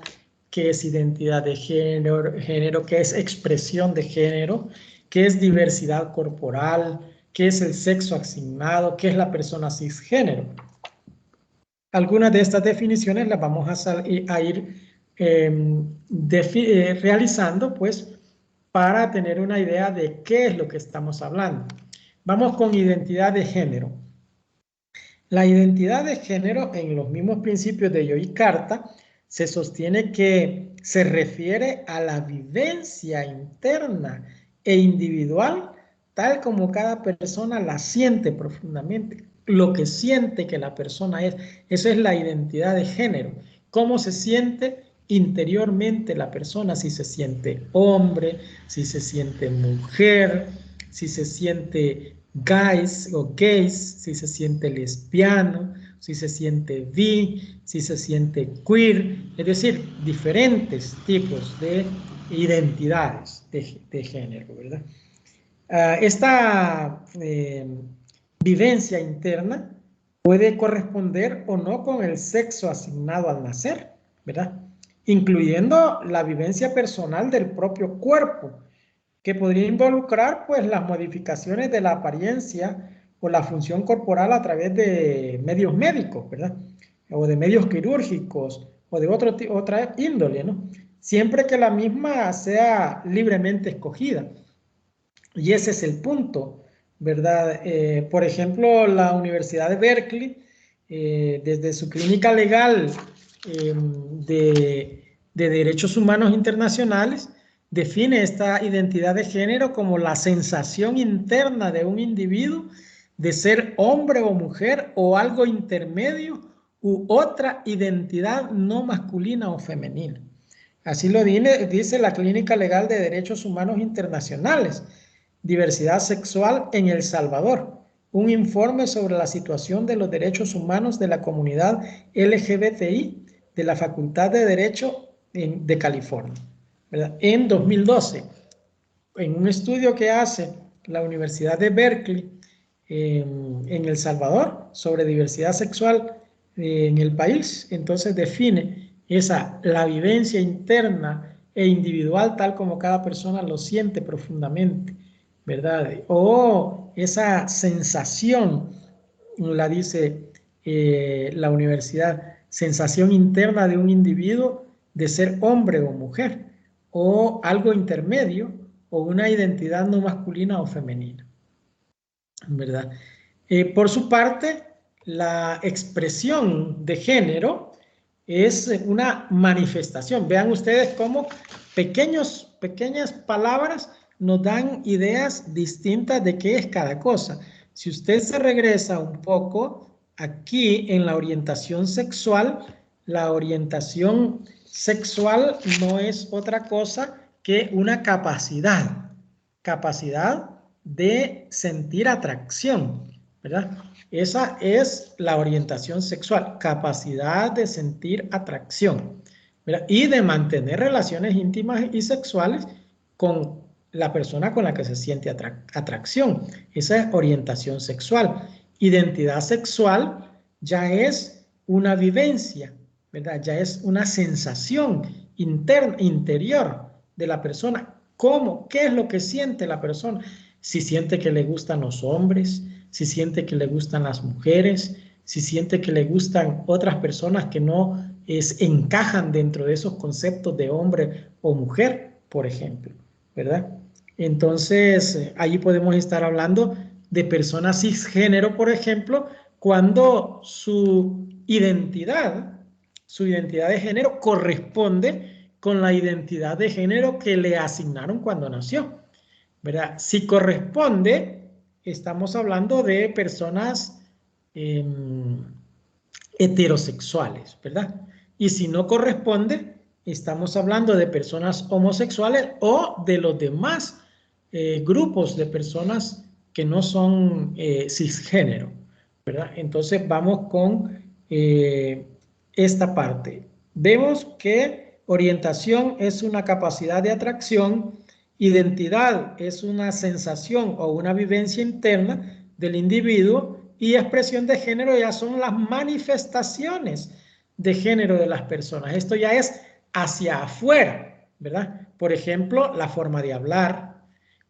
qué es identidad de género, qué es expresión de género, qué es diversidad corporal, qué es el sexo asignado, qué es la persona cisgénero. Algunas de estas definiciones las vamos a ir realizando, pues, para tener una idea de qué es lo que estamos hablando. Vamos con identidad de género. La identidad de género, en los mismos principios de Yogyakarta, se sostiene que se refiere a la vivencia interna e individual, tal como cada persona la siente profundamente, lo que siente que la persona es. Eso es la identidad de género. ¿Cómo se siente interiormente la persona? Si se siente hombre, si se siente mujer, si se siente gays o gays, si se siente lesbiano, si se siente bi, si se siente queer, es decir, diferentes tipos de identidades de género, ¿verdad? Esta vivencia interna puede corresponder o no con el sexo asignado al nacer, ¿verdad? Incluyendo la vivencia personal del propio cuerpo, que podría involucrar, pues, las modificaciones de la apariencia o la función corporal a través de medios médicos, ¿verdad? O de medios quirúrgicos o de otra índole, ¿no? Siempre que la misma sea libremente escogida. Y ese es el punto, ¿verdad? Por ejemplo, la Universidad de Berkeley, desde su clínica legal de derechos humanos internacionales, define esta identidad de género como la sensación interna de un individuo de ser hombre o mujer o algo intermedio u otra identidad no masculina o femenina. Así lo dice la Clínica Legal de Derechos Humanos Internacionales. Diversidad sexual en El Salvador. Un informe sobre la situación de los derechos humanos de la comunidad LGBTI de la Facultad de Derecho de California. ¿verdad? En 2012, en un estudio que hace la Universidad de Berkeley en El Salvador sobre diversidad sexual en el país, entonces define la vivencia interna e individual tal como cada persona lo siente profundamente, ¿verdad? O esa sensación, la dice la universidad, sensación interna de un individuo de ser hombre o mujer, o algo intermedio, o una identidad no masculina o femenina, ¿verdad? Por su parte, la expresión de género es una manifestación. Vean ustedes cómo pequeñas palabras nos dan ideas distintas de qué es cada cosa. Si usted se regresa un poco aquí en la orientación sexual no es otra cosa que una capacidad de sentir atracción, ¿verdad? Esa es la orientación sexual, capacidad de sentir atracción, ¿verdad? Y de mantener relaciones íntimas y sexuales con la persona con la que se siente atracción. Esa es orientación sexual. Identidad sexual ya es una vivencia, ¿verdad? Ya es una sensación interior de la persona. ¿Cómo? ¿Qué es lo que siente la persona? Si siente que le gustan los hombres, si siente que le gustan las mujeres, si siente que le gustan otras personas que no encajan dentro de esos conceptos de hombre o mujer, por ejemplo, ¿verdad? Entonces, allí podemos estar hablando de personas cisgénero, por ejemplo, cuando su identidad de género corresponde con la identidad de género que le asignaron cuando nació, ¿verdad? Si corresponde, estamos hablando de personas heterosexuales, ¿verdad? Y si no corresponde, estamos hablando de personas homosexuales o de los demás grupos de personas que no son cisgénero, ¿verdad? Entonces vamos con esta parte. Vemos que orientación es una capacidad de atracción, identidad es una sensación o una vivencia interna del individuo y expresión de género ya son las manifestaciones de género de las personas. Esto ya es hacia afuera, ¿verdad? Por ejemplo, la forma de hablar,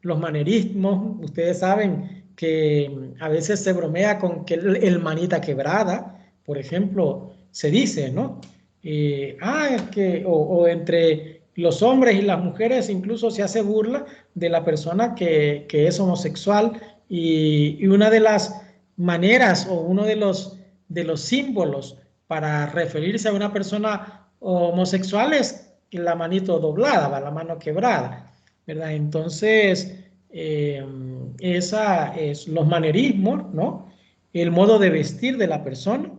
los manerismos. Ustedes saben que a veces se bromea con que el manita quebrada, por ejemplo, se dice, ¿no? O entre los hombres y las mujeres incluso se hace burla de la persona que es homosexual y una de las maneras o uno de los símbolos para referirse a una persona homosexual es la manito doblada, la mano quebrada, ¿verdad? Entonces, esa es los manerismos, ¿no? El modo de vestir de la persona,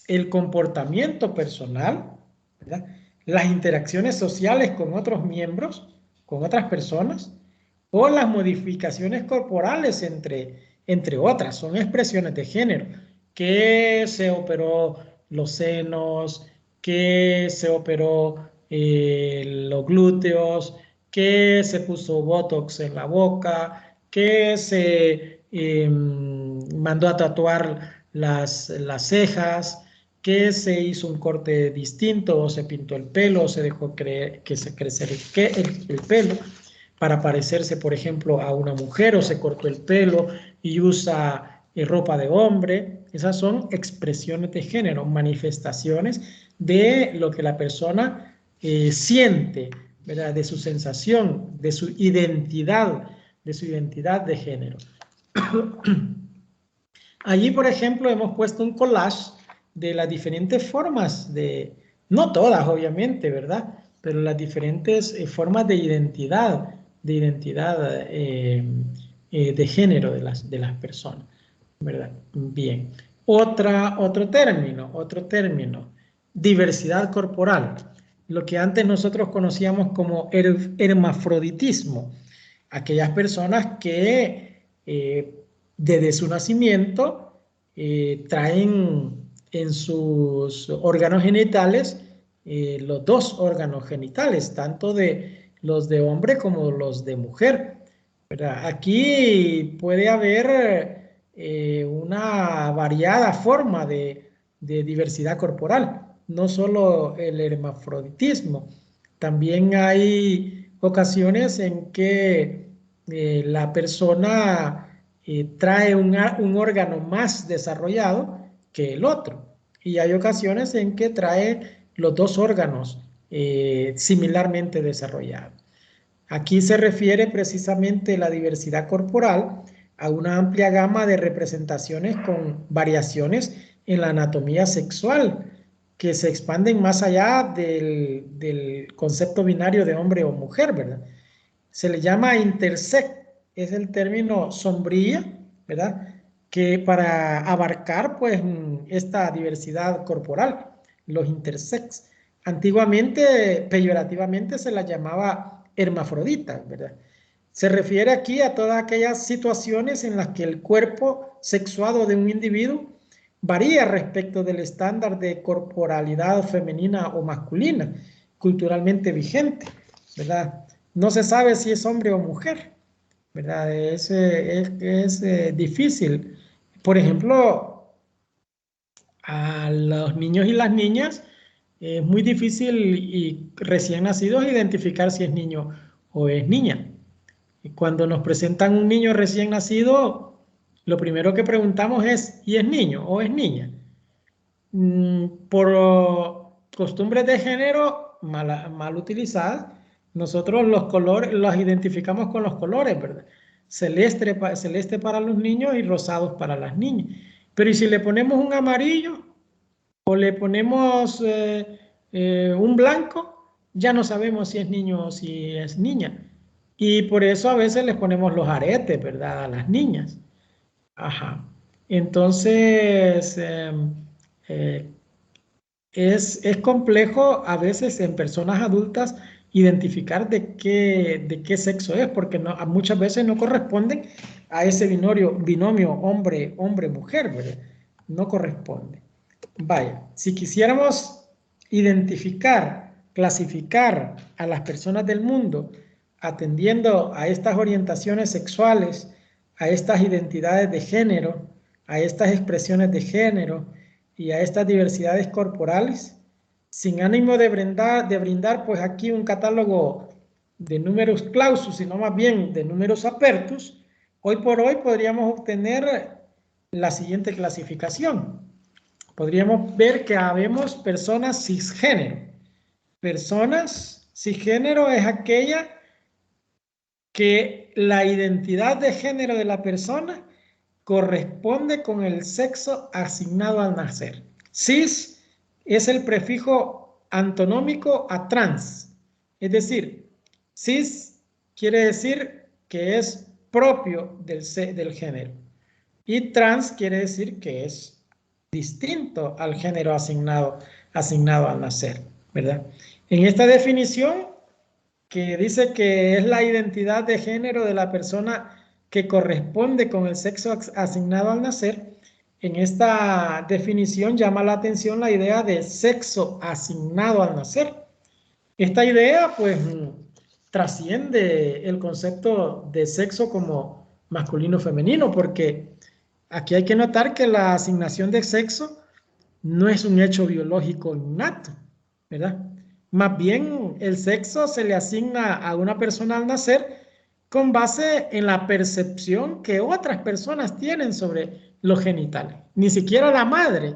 el comportamiento personal, ¿verdad? Las interacciones sociales con otros miembros, con otras personas, o las modificaciones corporales entre otras, son expresiones de género, que se operó los senos, que se operó los glúteos, que se puso botox en la boca, que se mandó a tatuar las cejas, que se hizo un corte distinto, o se pintó el pelo, o se dejó crecer el pelo para parecerse, por ejemplo, a una mujer, o se cortó el pelo y usa ropa de hombre. Esas son expresiones de género, manifestaciones de lo que la persona siente, ¿verdad? De su sensación, de su identidad de género. Allí, por ejemplo, hemos puesto un collage de las diferentes formas no todas, obviamente, ¿verdad? Pero las diferentes formas de identidad de género de las personas, ¿verdad? Bien. Otro término, diversidad corporal, lo que antes nosotros conocíamos como hermafroditismo, aquellas personas que desde su nacimiento traen en sus órganos genitales los dos órganos genitales, tanto de los de hombre como los de mujer, ¿verdad? Aquí puede haber una variada forma de diversidad corporal, no solo el hermafroditismo. También hay ocasiones en que la persona trae un órgano más desarrollado que el otro. Y hay ocasiones en que trae los dos órganos similarmente desarrollados. Aquí se refiere precisamente la diversidad corporal a una amplia gama de representaciones con variaciones en la anatomía sexual que se expanden más allá del concepto binario de hombre o mujer, ¿verdad? Se le llama intersex, es el término sombrilla, ¿verdad? Que para abarcar, pues, esta diversidad corporal, los intersex. Antiguamente, peyorativamente, se la llamaba hermafrodita, ¿verdad? Se refiere aquí a todas aquellas situaciones en las que el cuerpo sexuado de un individuo varía respecto del estándar de corporalidad femenina o masculina, culturalmente vigente, ¿verdad? No se sabe si es hombre o mujer, ¿verdad? Es difícil. Por ejemplo, a los niños y las niñas es muy difícil y recién nacidos identificar si es niño o es niña. Y cuando nos presentan un niño recién nacido, lo primero que preguntamos es, ¿y es niño o es niña? Por costumbres de género mal utilizadas, nosotros los colores los identificamos con los colores, ¿verdad? Celeste para los niños y rosados para las niñas. Pero ¿y si le ponemos un amarillo o le ponemos un blanco? Ya no sabemos si es niño o si es niña. Y por eso a veces les ponemos los aretes, ¿verdad? A las niñas. Ajá. Entonces, eh, es complejo a veces en personas adultas identificar de qué sexo es, porque muchas veces no corresponden a ese binomio hombre-mujer, ¿verdad? No corresponde. Vaya, si quisiéramos identificar, clasificar a las personas del mundo atendiendo a estas orientaciones sexuales, a estas identidades de género, a estas expresiones de género, y a estas diversidades corporales, sin ánimo de brindar pues aquí un catálogo de números clausus, sino más bien de números apertus, hoy por hoy podríamos obtener la siguiente clasificación. Podríamos ver que habemos personas cisgénero. Personas cisgénero es aquella que la identidad de género de la persona corresponde con el sexo asignado al nacer. Cis es el prefijo antonómico a trans, es decir, cis quiere decir que es propio del género y trans quiere decir que es distinto al género asignado al nacer, ¿verdad? En esta definición que dice que es la identidad de género de la persona que corresponde con el sexo asignado al nacer, en esta definición llama la atención la idea de sexo asignado al nacer. Esta idea, pues, trasciende el concepto de sexo como masculino-femenino, porque aquí hay que notar que la asignación de sexo no es un hecho biológico innato, ¿verdad? Más bien el sexo se le asigna a una persona al nacer con base en la percepción que otras personas tienen sobre los genitales. Ni siquiera la madre,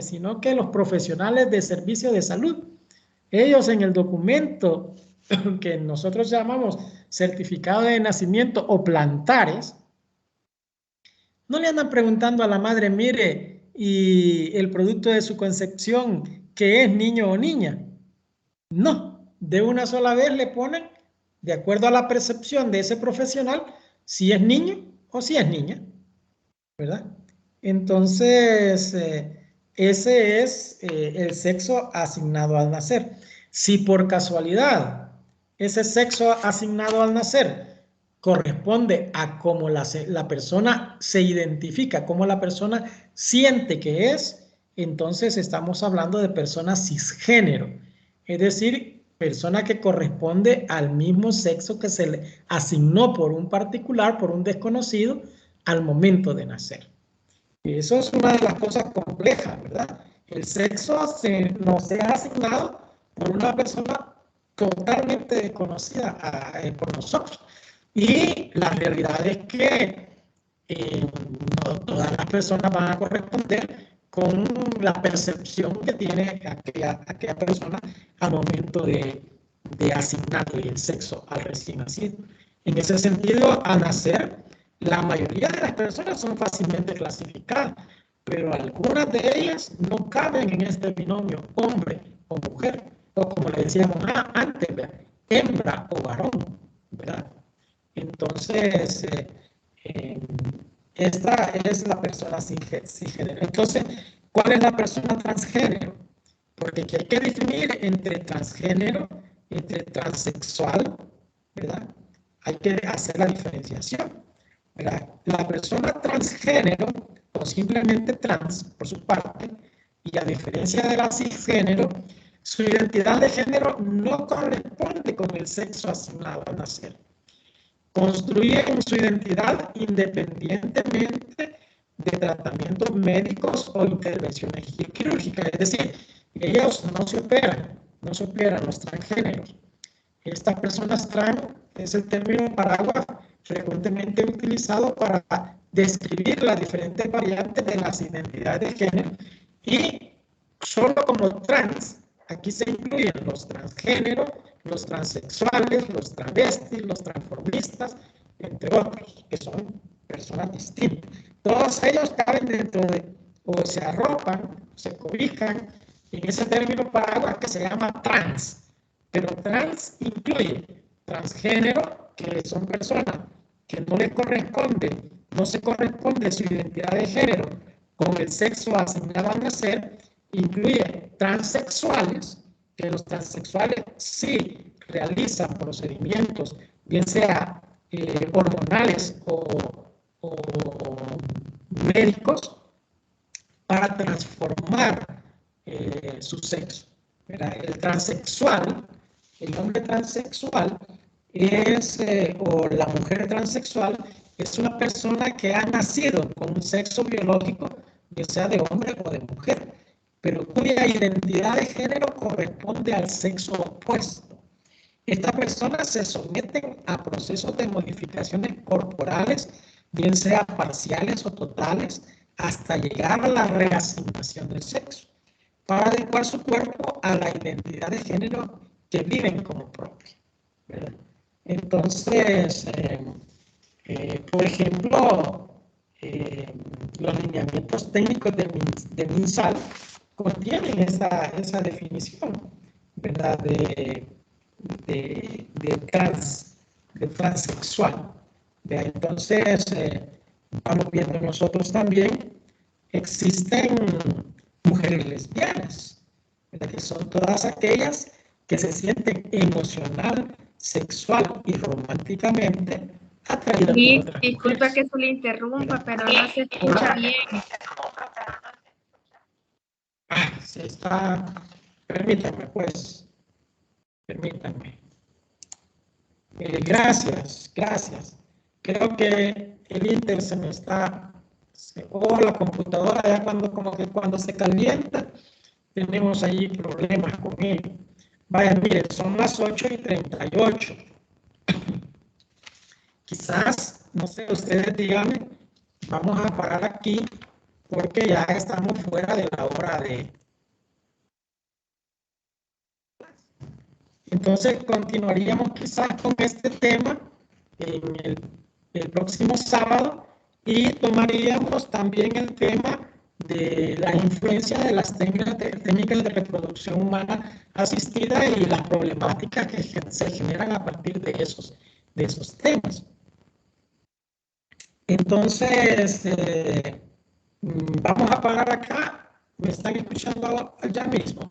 sino que los profesionales de servicio de salud. Ellos en el documento que nosotros llamamos certificado de nacimiento o plantares, no le andan preguntando a la madre, mire, y el producto de su concepción, ¿que es niño o niña? No, de una sola vez le ponen, de acuerdo a la percepción de ese profesional, si es niño o si es niña, ¿verdad? Entonces, ese es el sexo asignado al nacer. Si por casualidad ese sexo asignado al nacer corresponde a cómo la persona se identifica, cómo la persona siente que es, entonces estamos hablando de personas cisgénero, es decir, persona que corresponde al mismo sexo que se le asignó por un particular, por un desconocido, al momento de nacer. Y eso es una de las cosas complejas, ¿verdad? El sexo nos es asignado por una persona totalmente desconocida por nosotros. Y la realidad es que no todas las personas van a corresponder con la percepción que tiene aquella persona al momento de asignarle el sexo al recién nacido. En ese sentido, al nacer, la mayoría de las personas son fácilmente clasificadas, pero algunas de ellas no caben en este binomio hombre o mujer, o como le decíamos antes, hembra o varón, ¿verdad? Entonces, esta es la persona cisgénero. Entonces, ¿cuál es la persona transgénero? Porque aquí hay que definir entre transgénero, entre transexual, ¿verdad? Hay que hacer la diferenciación, ¿verdad? La persona transgénero, o simplemente trans, por su parte, y a diferencia de la cisgénero, su identidad de género no corresponde con el sexo asignado al nacer. Construyen su identidad independientemente de tratamientos médicos o intervenciones quirúrgicas. Es decir, ellos no se operan los transgéneros. Estas personas trans es el término paraguas frecuentemente utilizado para describir las diferentes variantes de las identidades de género y solo como trans, aquí se incluyen los transgéneros, los transexuales, los travestis, los transformistas, entre otros, que son personas distintas. Todos ellos caben dentro de, o se arropan, se cobijan en ese término paraguas que se llama trans. Pero trans incluye transgénero, que son personas que no les corresponde, no se corresponde su identidad de género con el sexo asignado al nacer, incluye transexuales, que los transexuales sí realizan procedimientos, bien sea hormonales o médicos, para transformar su sexo. El transexual, el hombre transexual es, o la mujer transexual, es una persona que ha nacido con un sexo biológico, ya sea de hombre o de mujer, pero cuya identidad de género corresponde al sexo opuesto. Estas personas se someten a procesos de modificaciones corporales, bien sea parciales o totales, hasta llegar a la reasignación del sexo, para adecuar su cuerpo a la identidad de género que viven como propia, ¿verdad? Entonces, por ejemplo, los lineamientos técnicos de MinSal contienen esa definición, ¿verdad? De transexual. ¿Verdad? Entonces, vamos viendo nosotros también, existen mujeres lesbianas, ¿verdad? Que son todas aquellas que se sienten emocional, sexual y románticamente atraídas por otras disculpa mujeres. que se le interrumpa, pero no se escucha bien. Se está, permítanme pues, permítanme. Gracias. Creo que el Inter se me está, o la computadora ya cuando se calienta, tenemos ahí problemas con él. Vaya, miren, son las 8:38. Quizás, no sé, ustedes díganme, vamos a parar aquí porque ya estamos fuera de la hora de... Entonces continuaríamos quizás con este tema en el próximo sábado y tomaríamos también el tema de la influencia de las técnicas de reproducción humana asistida y las problemáticas que se generan a partir de esos temas. Entonces, vamos a parar acá. ¿Me están escuchando ya mismo?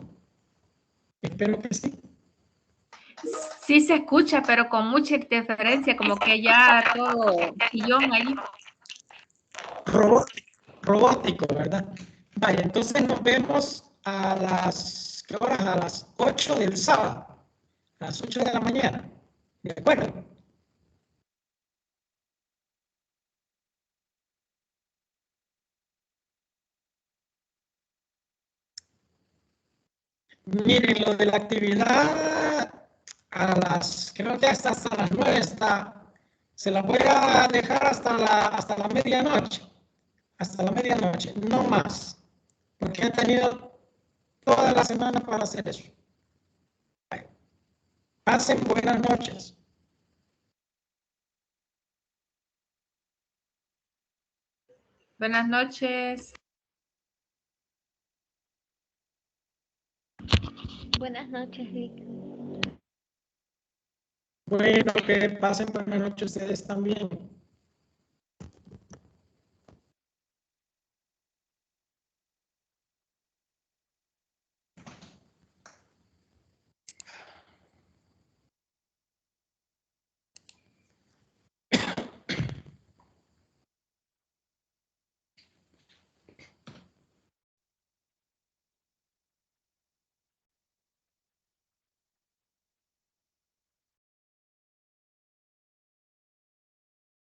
Espero que sí. Sí se escucha, pero con mucha interferencia, como que ya todo sillón ahí. Robótico, ¿verdad? Vaya, entonces nos vemos a las, ¿qué horas? A las 8 del sábado, a las 8 de la mañana. ¿De acuerdo? Miren, lo de la actividad a las, creo que hasta las 9 está, se la voy a dejar hasta la medianoche, no más, porque he tenido toda la semana para hacer eso. Pasen buenas noches. Buenas noches. Buenas noches, Lick. Bueno, que pasen buenas noches ustedes también.